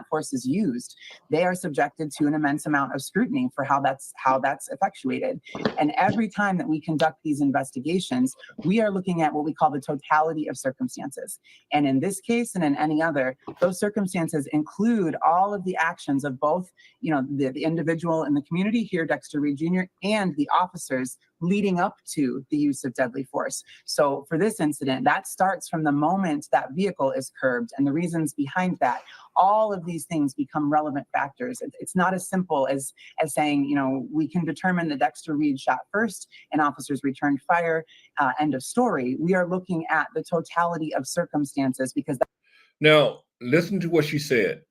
I: force is used, they are subjected to an immense amount of scrutiny for how that's effectuated. And every time that we conduct these investigations, we are looking at what we call the totality of circumstances. And in this case and in any other, those circumstances include all of the actions of both, the individual in the community here, Dexter Reed Jr., and the officers leading up to the use of deadly force. So for this incident, that starts from the moment that vehicle is curbed and the reasons behind that. All of these things become relevant factors. It's not as simple as saying, you know, we can determine that Dexter Reed shot first and officers returned fire, end of story. We are looking at the totality of circumstances because
A: now listen to what she said.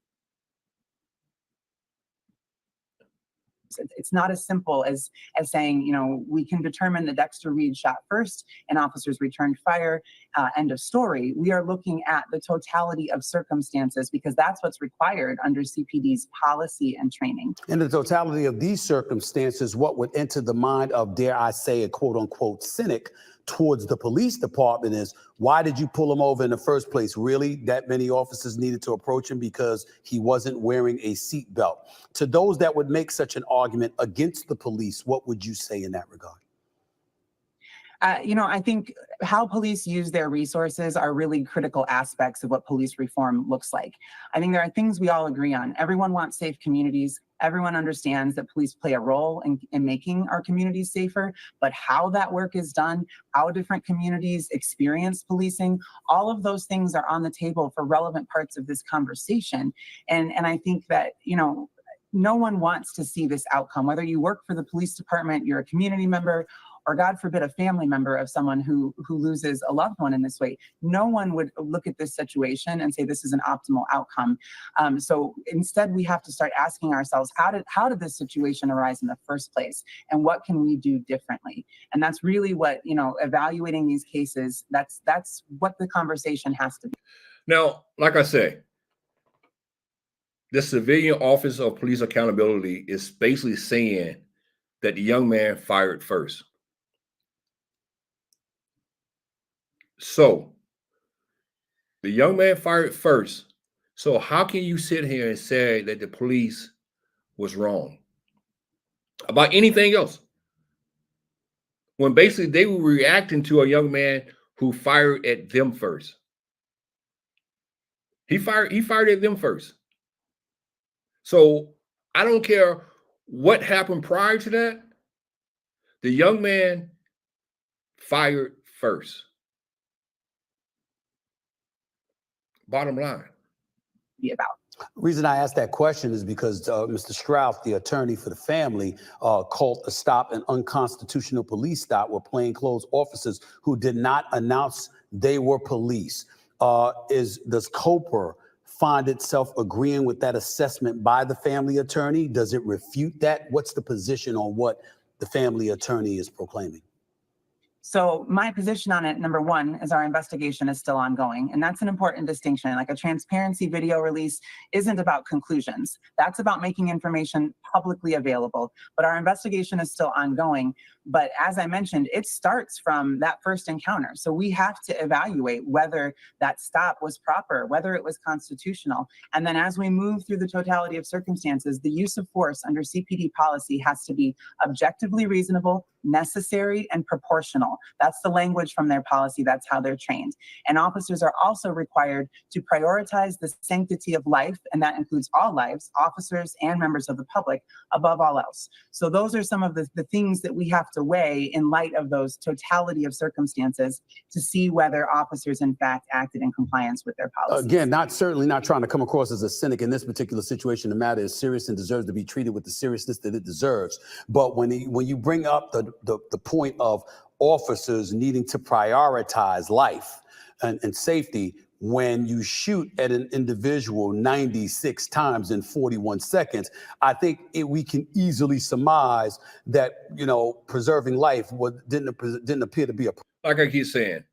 I: it's not as simple as saying, you know, we can determine that Dexter Reed shot first and officers returned fire, end of story. We are looking at the totality of circumstances because that's what's required under CPD's policy and training.
D: In the totality of these circumstances, what would enter the mind of, dare I say, a quote unquote cynic towards the police department is, why did you pull him over in the first place? Really, that many officers needed to approach him because he wasn't wearing a seatbelt? To those that would make such an argument against the police, what would you say in that regard?
I: You know, I think how police use their resources are really critical aspects of what police reform looks like. I think there are things we all agree on. Everyone wants safe communities. Everyone understands that police play a role in making our communities safer, but how that work is done, how different communities experience policing, all of those things are on the table for relevant parts of this conversation. And I think that, you know, no one wants to see this outcome, whether you work for the police department, you're a community member, or God forbid, a family member of someone who loses a loved one in this way. No one would look at this situation and say this is an optimal outcome. So instead, we have to start asking ourselves, how did this situation arise in the first place? And what can we do differently? And that's really what, you know, evaluating these cases, that's what the conversation has to be.
A: Now, like I say, the Civilian Office of Police Accountability is basically saying that the young man fired first. So the young man fired first. So how can you sit here and say that the police was wrong about anything else when basically they were reacting to a young man who fired at them first? He fired at them first. So I don't care what happened prior to that. The young man fired first. Bottom line.
I: Be about.
D: Reason I asked that question is because Mr. Strauss, the attorney for the family, called a stop an unconstitutional police stop with plainclothes officers who did not announce they were police. Does COPR find itself agreeing with that assessment by the family attorney? Does it refute that? What's the position on what the family attorney is proclaiming?
I: So my position on it, number one, is our investigation is still ongoing. And that's an important distinction. Like a transparency video release isn't about conclusions. That's about making information publicly available. But our investigation is still ongoing. But as I mentioned, it starts from that first encounter. So we have to evaluate whether that stop was proper, whether it was constitutional. And then as we move through the totality of circumstances, the use of force under CPD policy has to be objectively reasonable, necessary, and proportional. That's the language from their policy. That's how they're trained. And officers are also required to prioritize the sanctity of life, and that includes all lives, officers and members of the public, above all else. So those are some of the things that we have to weigh in light of those totality of circumstances to see whether officers in fact acted in compliance with their policies.
D: Again, certainly not trying to come across as a cynic in this particular situation. The matter is serious and deserves to be treated with the seriousness that it deserves. But when you bring up the point of officers needing to prioritize life and safety, when you shoot at an individual 96 times in 41 seconds, I think we can easily surmise that, you know, preserving life didn't appear to be a problem.
A: Like I keep saying,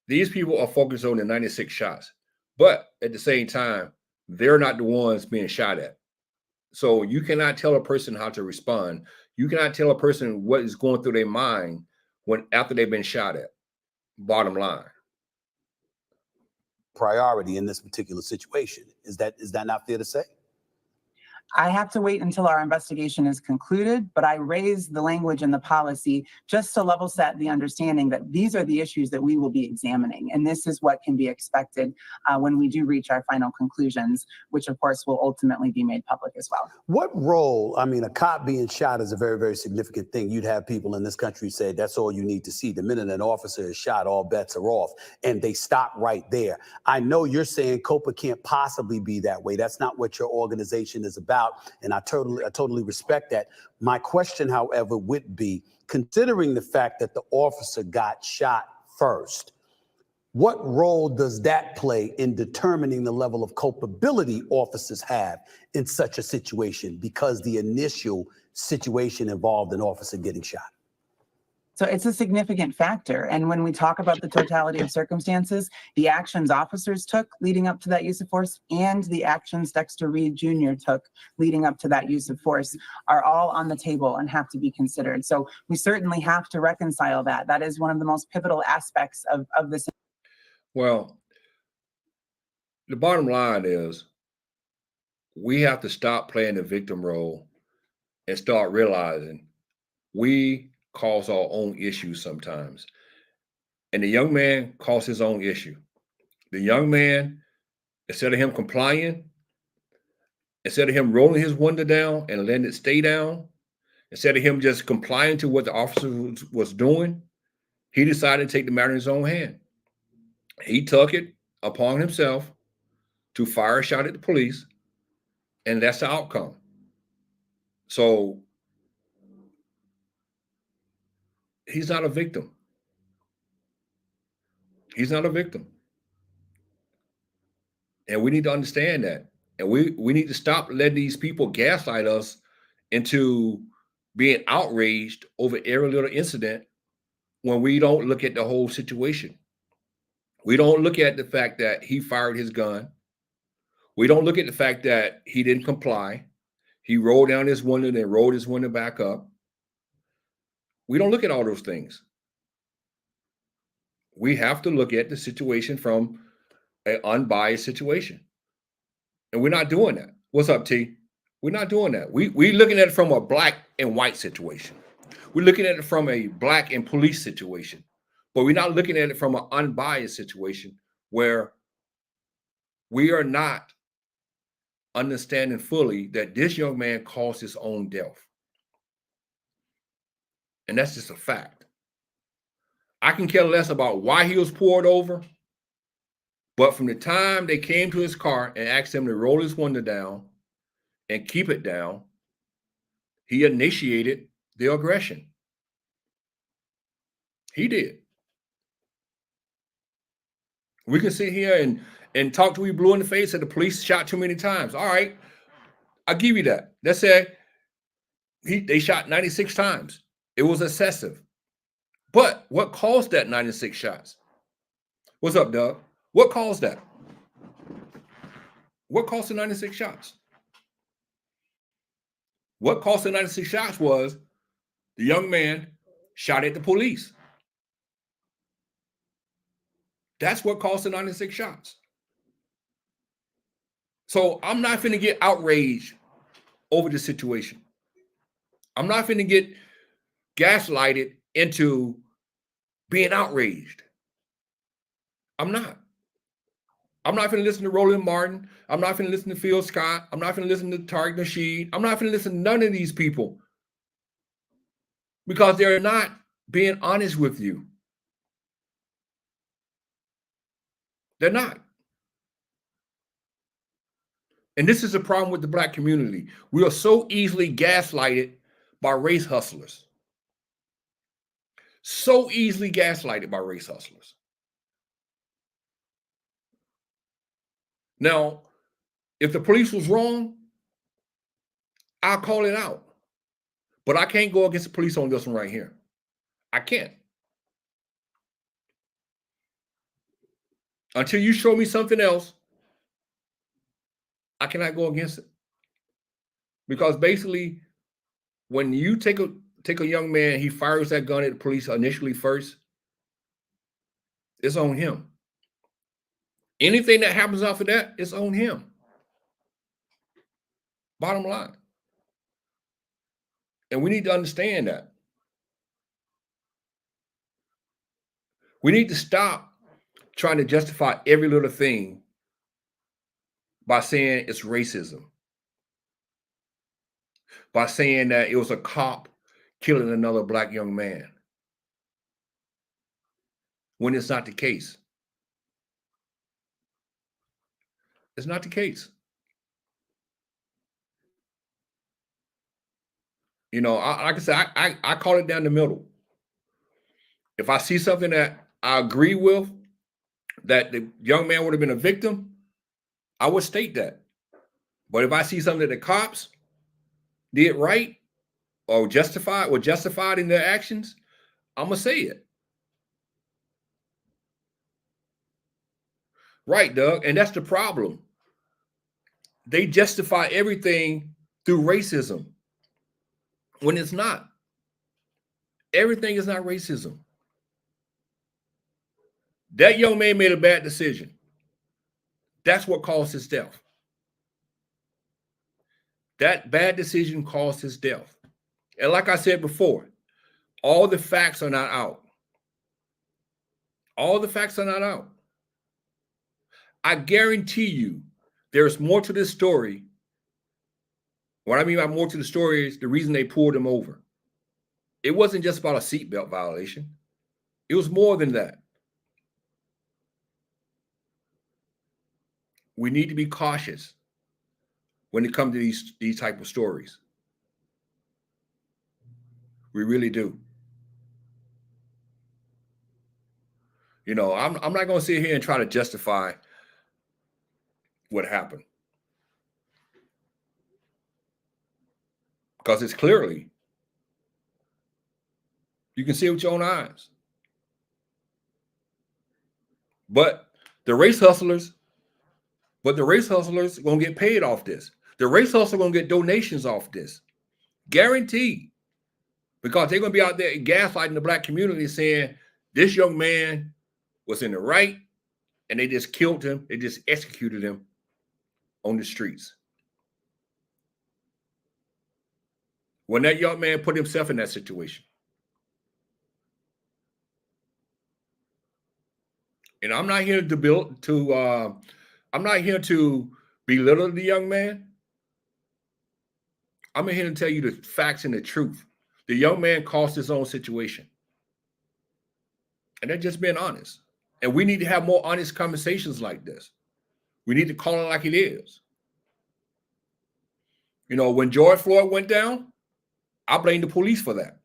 A: these people are focused on the 96 shots, but at the same time, they're not the ones being shot at. So you cannot tell a person how to respond. You cannot tell a person what is going through their mind after they've been shot at. Bottom line.
D: Priority in this particular situation. Is that not fair to say?
I: I have to wait until our investigation is concluded, but I raised the language in the policy just to level set the understanding that these are the issues that we will be examining. And this is what can be expected when we do reach our final conclusions, which of course will ultimately be made public as well.
D: What role, I mean, a cop being shot is a very, very significant thing. You'd have people in this country say that's all you need to see. The minute an officer is shot, all bets are off, and they stop right there. I know you're saying COPA can't possibly be that way. That's not what your organization is about, and I totally respect that. My question, however, would be, considering the fact that the officer got shot first, what role does that play in determining the level of culpability officers have in such a situation, because the initial situation involved an officer getting shot?
I: So it's a significant factor. And when we talk about the totality of circumstances, the actions officers took leading up to that use of force and the actions Dexter Reed Jr. took leading up to that use of force are all on the table and have to be considered. So we certainly have to reconcile that. That is one of the most pivotal aspects of this.
A: Well, the bottom line is we have to stop playing the victim role and start realizing we cause our own issues sometimes. And the young man caused his own issue. The young man, instead of him complying, instead of him rolling his window down and letting it stay down, instead of him just complying to what the officer was doing, he decided to take the matter in his own hand. He took it upon himself to fire a shot at the police, and that's the outcome. So he's not a victim. He's not a victim. And we need to understand that. And we need to stop letting these people gaslight us into being outraged over every little incident when we don't look at the whole situation. We don't look at the fact that he fired his gun. We don't look at the fact that he didn't comply. He rolled down his window and then rolled his window back up. We don't look at all those things. We have to look at the situation from an unbiased situation. And we're not doing that. What's up, T? We're not doing that. We're looking at it from a black and white situation. We're looking at it from a black and police situation. But we're not looking at it from an unbiased situation where we are not understanding fully that this young man caused his own death. And that's just a fact. I can care less about why he was pulled over, but from the time they came to his car and asked him to roll his window down and keep it down, he initiated the aggression. He did. We can sit here and talk to you blue in the face that the police shot too many times. All right, I'll give you that. Let's say they shot 96 times. It was excessive. But what caused that 96 shots? What's up, Doug? What caused that? What caused the 96 shots? What caused the 96 shots was the young man shot at the police. That's what caused the 96 shots. So I'm not finna get outraged over the situation. I'm not finna get gaslighted into being outraged. I'm not. I'm not going to listen to Roland Martin. I'm not going to listen to Phil Scott. I'm not going to listen to Tariq Nasheed. I'm not going to listen to none of these people because they're not being honest with you. They're not. And this is a problem with the black community. We are so easily gaslighted by race hustlers. So easily gaslighted by race hustlers. Now, if the police was wrong, I'll call it out. But I can't go against the police on this one right here. I can't. Until you show me something else, I cannot go against it. Because basically, when you take a young man, he fires that gun at the police initially first, it's on him. Anything that happens after that, it's on him. Bottom line. And we need to understand that. We need to stop trying to justify every little thing by saying it's racism, by saying that it was a cop killing another black young man, when it's not the case. It's not the case. You know, like I said, I call it down the middle. If I see something that I agree with, that the young man would have been a victim, I would state that. But if I see something that the cops did right or justified in their actions, I'm gonna say it. Right, Doug. And that's the problem. They justify everything through racism when it's not. Everything is not racism. That young man made a bad decision. That's what caused his death. That bad decision caused his death. And like I said before, all the facts are not out. All the facts are not out. I guarantee you there's more to this story. What I mean by more to the story is the reason they pulled him over. It wasn't just about a seatbelt violation. It was more than that. We need to be cautious when it comes to these type of stories. We really do. You know, I'm not going to sit here and try to justify what happened, because it's clearly, you can see it with your own eyes. But the race hustlers are going to get paid off this. The race hustlers are going to get donations off this. Guaranteed. Because they're going to be out there gaslighting the black community saying this young man was in the right and they just killed him. They just executed him on the streets. When that young man put himself in that situation. And I'm not here I'm not here to belittle the young man. I'm here to tell you the facts and the truth. The young man caused his own situation. And they're just being honest. And we need to have more honest conversations like this. We need to call it like it is. You know, when George Floyd went down, I blame the police for that.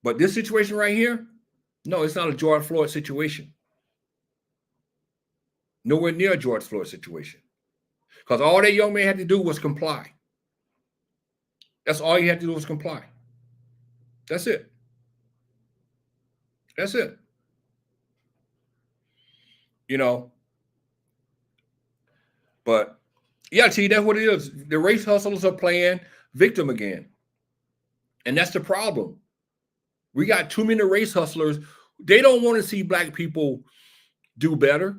A: But this situation right here, no, it's not a George Floyd situation. Nowhere near a George Floyd situation. Because all that young man had to do was comply. That's all he had to do was comply. That's it. That's it. You know, but yeah, see, that's what it is. The race hustlers are playing victim again. And that's the problem. We got too many race hustlers. They don't want to see black people do better.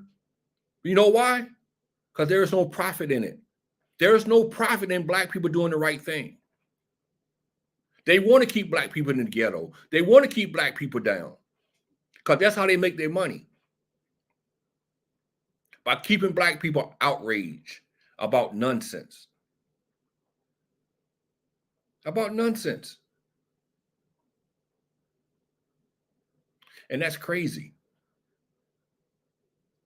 A: You know why? Because there is no profit in it. There is no profit in black people doing the right thing. They want to keep black people in the ghetto. They want to keep black people down because that's how they make their money. By keeping black people outraged about nonsense. About nonsense. And that's crazy.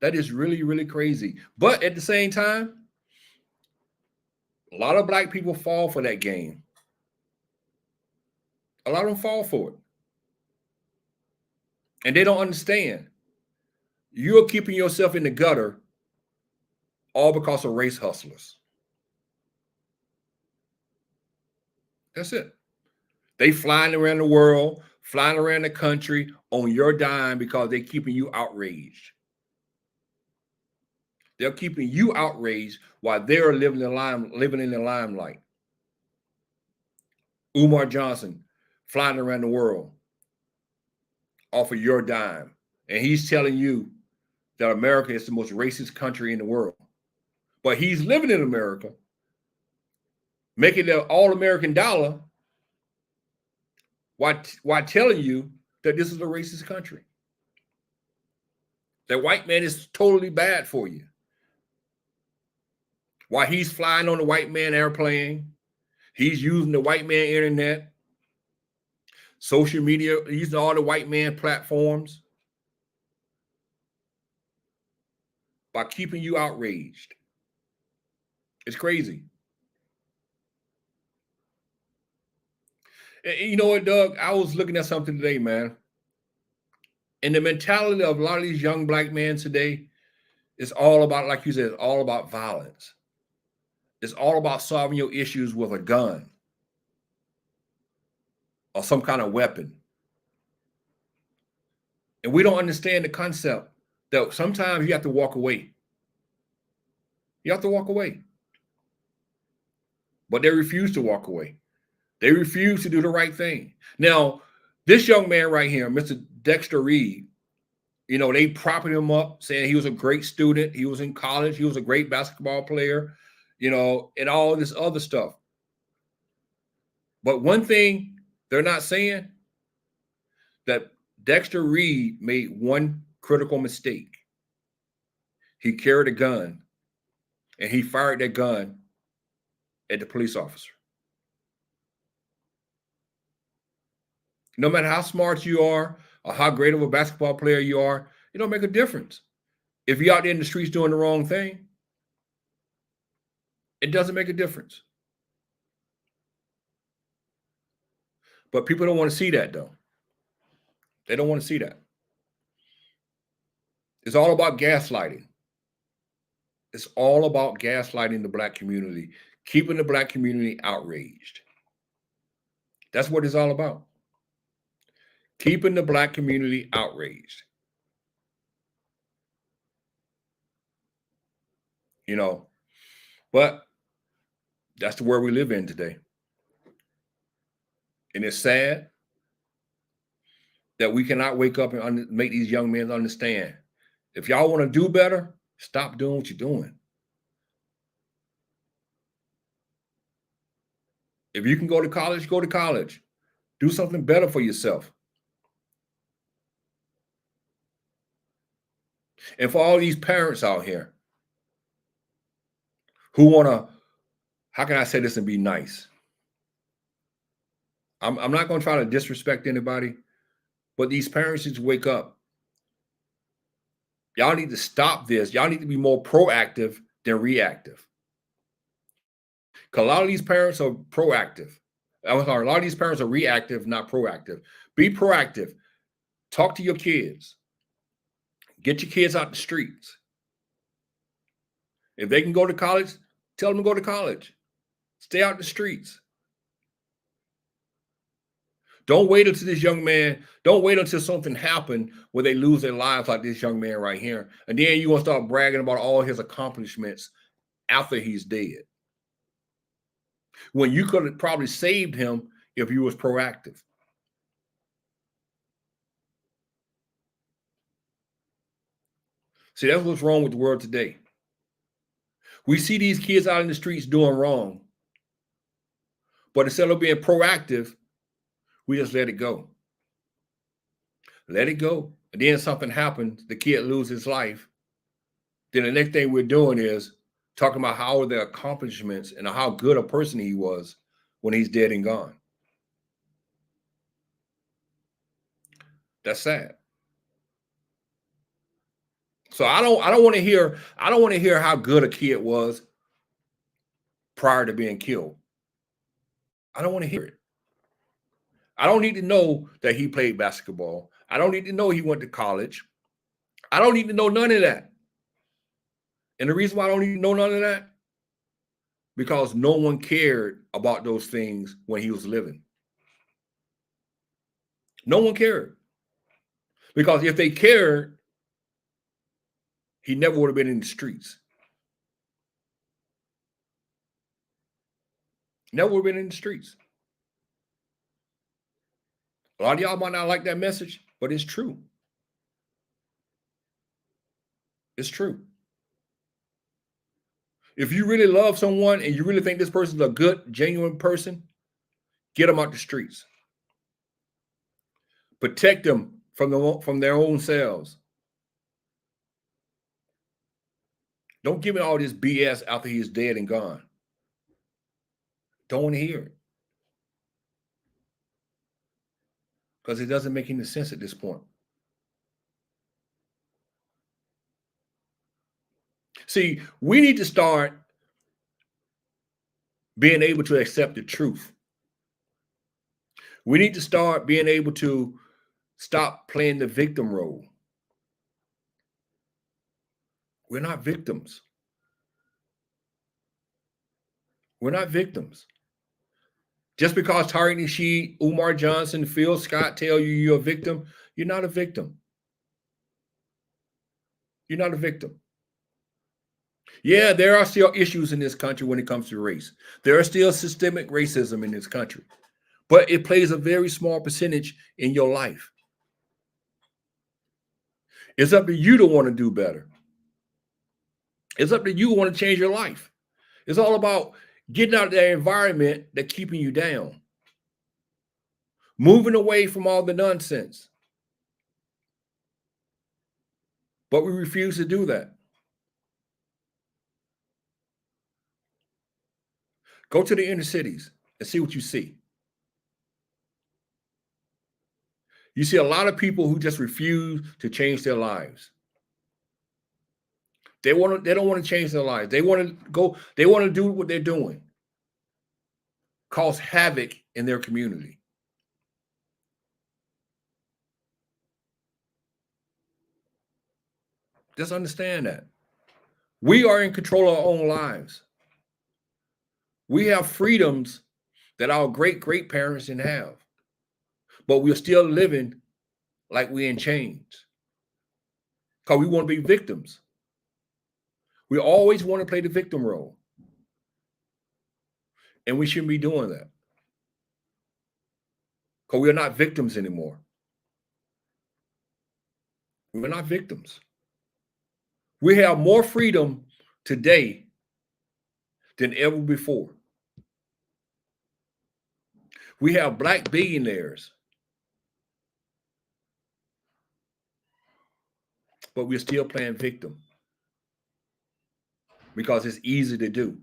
A: That is really, really crazy. But at the same time, a lot of black people fall for that game. A lot of them fall for it. And they don't understand. You're keeping yourself in the gutter all because of race hustlers. That's it. They flying around the world, flying around the country on your dime because they're keeping you outraged. They're keeping you outraged while they're living in the limelight. Umar Johnson flying around the world off of your dime. And he's telling you that America is the most racist country in the world. but he's living in America, making the all-American dollar while telling you that this is a racist country. That white man is totally bad for you. While he's flying on the white man airplane, he's using the white man internet, social media, using all the white man platforms by keeping you outraged. It's crazy. And you know what, Doug? I was looking at something today, man. And the mentality of a lot of these young black men today is all about, like you said, it's all about violence. It's all about solving your issues with a gun or some kind of weapon. And we don't understand the concept that sometimes you have to walk away. You have to walk away. But they refuse to walk away. They refuse to do the right thing. Now, this young man right here, Mr. Dexter Reed, you know, they propping him up, saying he was a great student. He was in college. He was a great basketball player, you know, and all this other stuff. But one thing they're not saying, that Dexter Reed made one critical mistake. He carried a gun, and he fired that gun at the police officer. No matter how smart you are or how great of a basketball player you are, it don't make a difference. If you're out there in the streets doing the wrong thing, it doesn't make a difference. But people don't want to see that, though. They don't want to see that. It's all about gaslighting. It's all about gaslighting the black community, keeping the black community outraged. That's what it's all about. Keeping the black community outraged. You know, but that's the world we live in today. And it's sad that we cannot wake up and make these young men understand. If y'all want to do better, stop doing what you're doing. If you can go to college, go to college. Do something better for yourself. And for all these parents out here who want to, how can I say this and be nice? I'm not going to try to disrespect anybody, but these parents need to wake up. Y'all need to stop this. Y'all need to be more proactive than reactive. Because a lot of these parents are proactive. I'm sorry, a lot of these parents are reactive, not proactive. Be proactive. Talk to your kids. Get your kids out the streets. If they can go to college, tell them to go to college. Stay out the streets. Don't wait until this young man, don't wait until something happened where they lose their lives like this young man right here. And then you're going to start bragging about all his accomplishments after he's dead. When you could have probably saved him if you was proactive. See, that's what's wrong with the world today. We see these kids out in the streets doing wrong, but instead of being proactive, we just let it go. Let it go. And then something happens, the kid loses his life. Then the next thing we're doing is talking about how are the accomplishments and how good a person he was when he's dead and gone. That's sad. So I don't want to hear how good a kid was prior to being killed. I don't want to hear it. I don't need to know that he played basketball. I don't need to know he went to college. I don't need to know none of that. And the reason why I don't need to know none of that, because no one cared about those things when he was living. No one cared. Because if they cared, he never would have been in the streets. Never would have been in the streets. A lot of y'all might not like that message, but it's true. It's true. If you really love someone and you really think this person's a good, genuine person, get them out the streets. Protect them from their own selves. Don't give me all this BS after he's dead and gone. Don't want to hear it. Because it doesn't make any sense at this point. See, we need to start being able to accept the truth. We need to start being able to stop playing the victim role. We're not victims. We're not victims. Just because Tariq Nasheed, Umar Johnson, Phil Scott tell you you're a victim, you're not a victim. You're not a victim. Yeah, there are still issues in this country when it comes to race. There are still systemic racism in this country, but it plays a very small percentage in your life. It's up to you to want to do better. It's up to you to want to change your life. It's all about getting out of that environment that's keeping you down. Moving away from all the nonsense. But we refuse to do that. Go to the inner cities and see what you see. You see a lot of people who just refuse to change their lives. They don't want to change their lives. They want to do what they're doing. Cause havoc in their community. Just understand that. We are in control of our own lives. We have freedoms that our great-great-parents didn't have. But we're still living like we're in chains. Because we want to be victims. We always want to play the victim role. And we shouldn't be doing that. Because we're not victims anymore. We're not victims. We have more freedom today than ever before. We have black billionaires, but we're still playing victim because it's easy to do.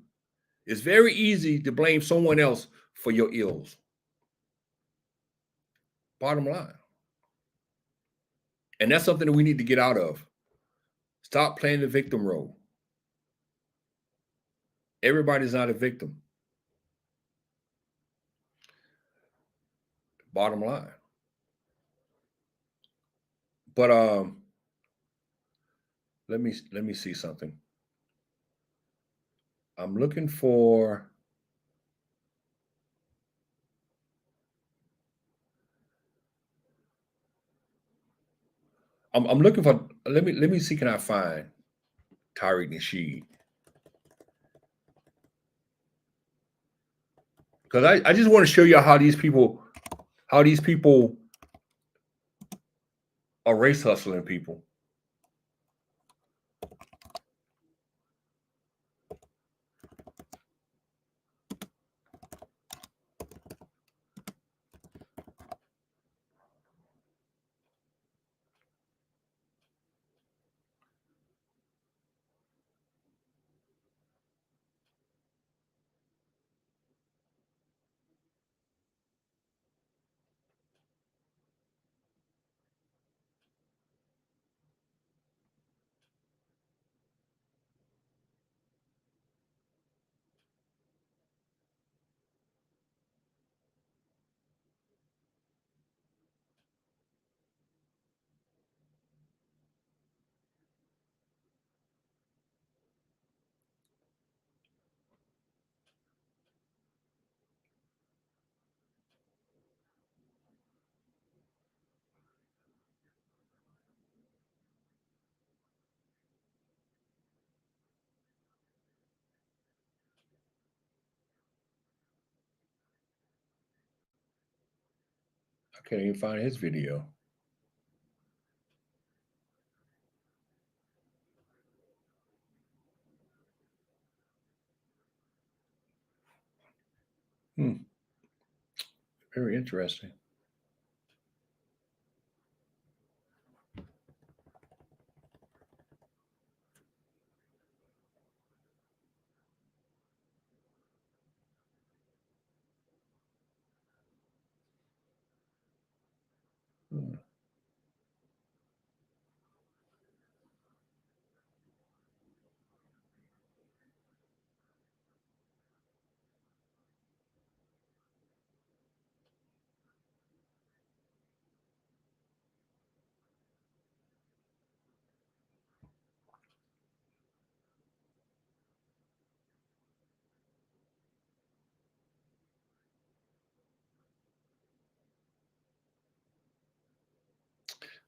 A: It's very easy to blame someone else for your ills. Bottom line. And that's something that we need to get out of. Stop playing the victim role. Everybody's not a victim. Bottom line. But let me see something. I'm looking for I'm looking for let me see, can I find Tariq Nasheed? Because I just want to show you how these people are race hustling people. I can't even find his video. Very interesting.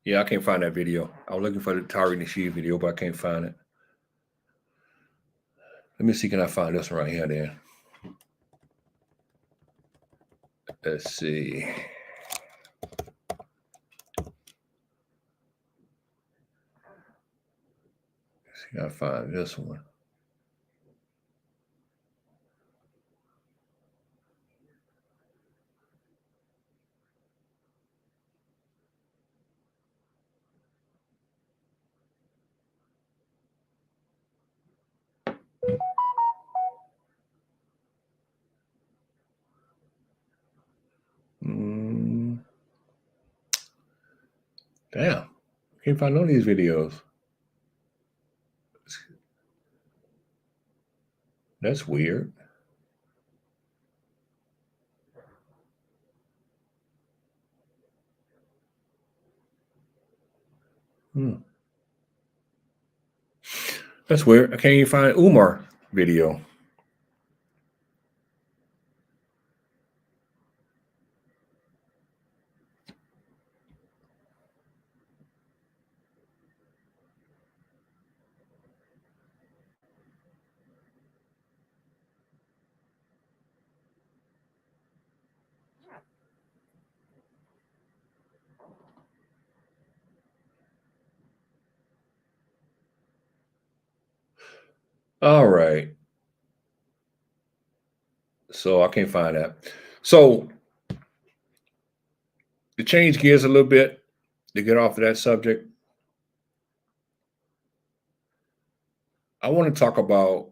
A: Yeah, I can't find that video. I was looking for the Tari Nishii video, but I can't find it. Let me see, can I find this one right here then? Let's see. I gotta find this one. Damn, can't find none of these videos. That's weird. That's weird. I can't even find an Umar video. All right. So I can't find that. So to change gears a little bit, to get off of that subject, I want to talk about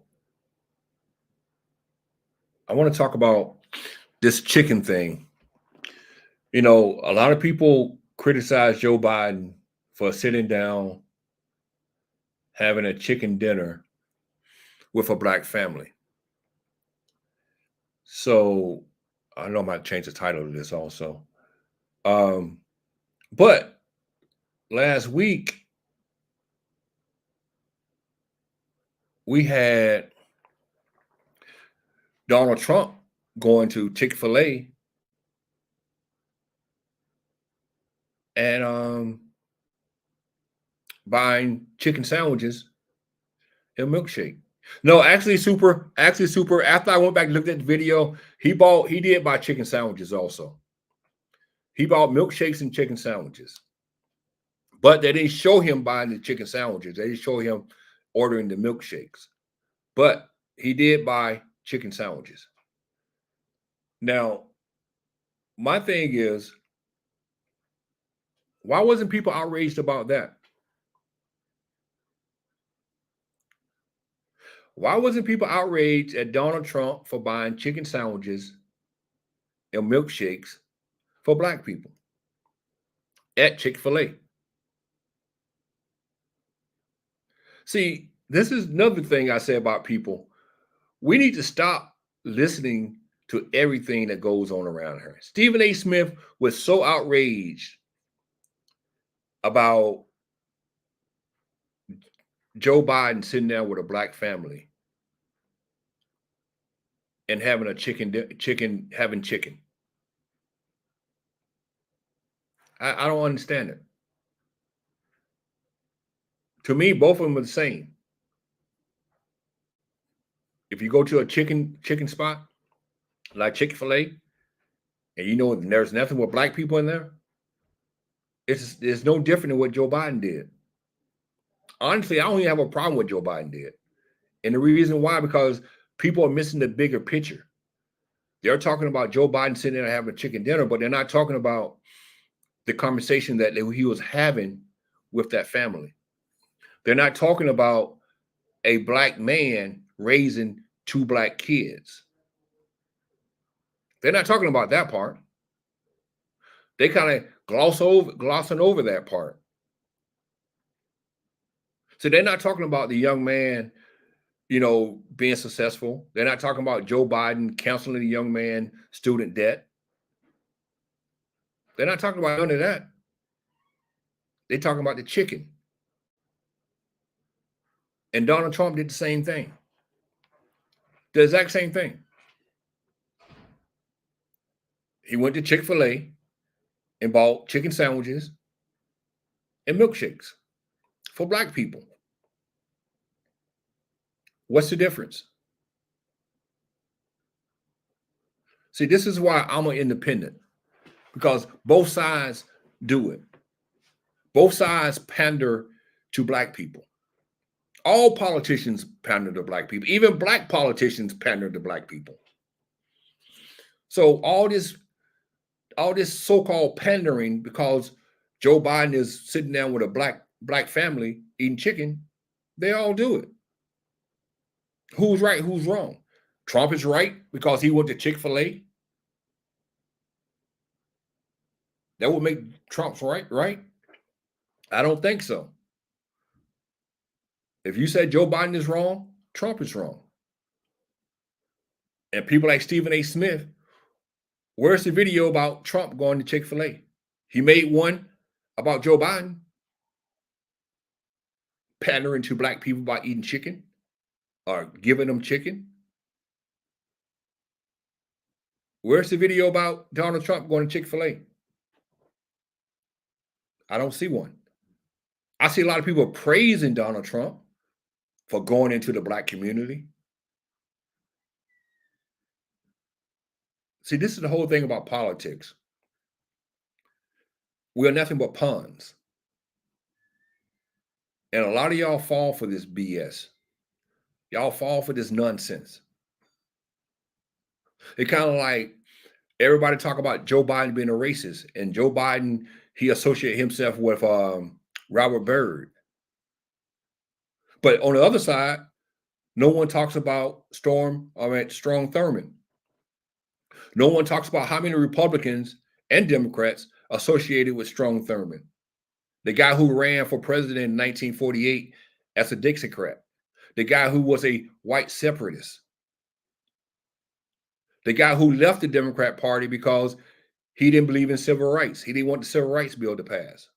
A: this chicken thing. You know, a lot of people criticize Joe Biden for sitting down, having a chicken dinner with a black family. So I know I might change the title of this also. But last week we had Donald Trump going to Chick-fil-A and buying chicken sandwiches and a milkshake. No, actually, super. After I went back and looked at the video, he did buy chicken sandwiches also. He bought milkshakes and chicken sandwiches. But they didn't show him buying the chicken sandwiches. They didn't show him ordering the milkshakes. But he did buy chicken sandwiches. Now, my thing is, why wasn't people outraged about that? Why wasn't people outraged at Donald Trump for buying chicken sandwiches and milkshakes for black people at Chick-fil-A? See, this is another thing I say about people. We need to stop listening to everything that goes on around here. Stephen A. Smith was so outraged about Joe Biden sitting down with a black family and having a chicken. I don't understand it. To me, both of them are the same. If you go to a chicken spot like Chick-fil-A, and you know there's nothing with black people in there, it's no different than what Joe Biden did. Honestly, I don't even have a problem with Joe Biden did. And the reason why, because people are missing the bigger picture. They're talking about Joe Biden sitting there having a chicken dinner, but they're not talking about the conversation that he was having with that family. They're not talking about a black man raising 2 black kids. They're not talking about that part. They kind of glossing over that part. So they're not talking about the young man, being successful. They're not talking about Joe Biden counseling the young man student debt. They're not talking about none of that. They're talking about the chicken. And Donald Trump did the same thing. The exact same thing. He went to Chick-fil-A and bought chicken sandwiches and milkshakes for black people. What's the difference? See, this is why I'm an independent, because both sides do it. Both sides pander to black people. All politicians pander to black people. Even black politicians pander to black people. So all this so-called pandering, because Joe Biden is sitting down with a black family eating chicken, they all do it. Who's right? Who's wrong? Trump is right because he went to Chick-fil-A. That would make Trump's right? I don't think so. If you said Joe Biden is wrong, Trump is wrong. And people like Stephen A. Smith, where's the video about Trump going to Chick-fil-A? He made one about Joe Biden pandering to black people by eating chicken or giving them chicken. Where's the video about Donald Trump going to Chick-fil-A? I don't see one. I see a lot of people praising Donald Trump for going into the black community. See, this is the whole thing about politics. We are nothing but pawns. And a lot of y'all fall for this BS. Y'all fall for this nonsense. It's kind of like everybody talk about Joe Biden being a racist, and Joe Biden, he associated himself with Robert Byrd. But on the other side, no one talks about Strom Thurmond. No one talks about how many Republicans and Democrats associated with Strom Thurmond, the guy who ran for president in 1948 as a Dixiecrat, the guy who was a white separatist, the guy who left the Democrat Party because he didn't believe in civil rights. He didn't want the civil rights bill to pass.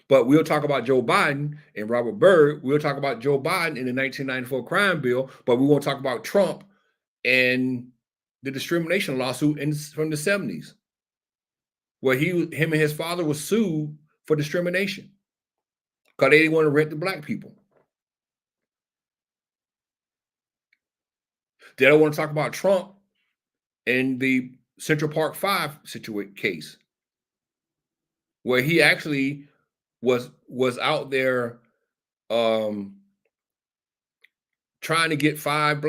A: But we'll talk about Joe Biden and Robert Byrd. We'll talk about Joe Biden in the 1994 crime bill, but we won't talk about Trump and the discrimination lawsuit from the 70s, where him and his father was sued for discrimination because they didn't want to rent to black people. They don't want to talk about Trump and the Central Park 5 case, where he actually was out there trying to get five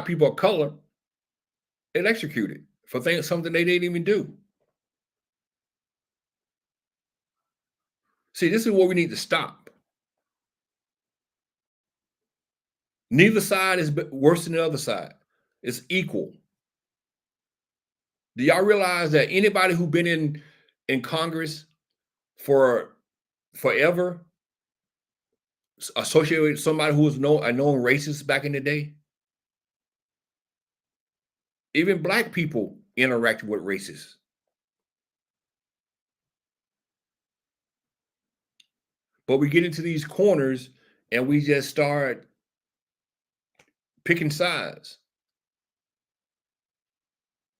A: people of color electrocuted for something they didn't even do. See, this is what we need to stop. Neither side is worse than the other side. It's equal. Do y'all realize that anybody who's been in Congress for forever associated with somebody who was a known racist back in the day? Even black people interacted with racists. But we get into these corners and we just start picking sides,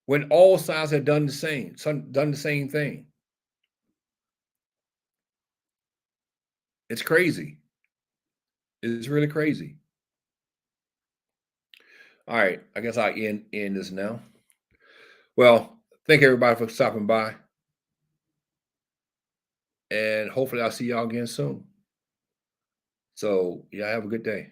A: when all sides have done the same thing. It's crazy. It's really crazy. All right, I guess I'll end this now. Well, thank everybody for stopping by. And hopefully I'll see y'all again soon. So, yeah, have a good day.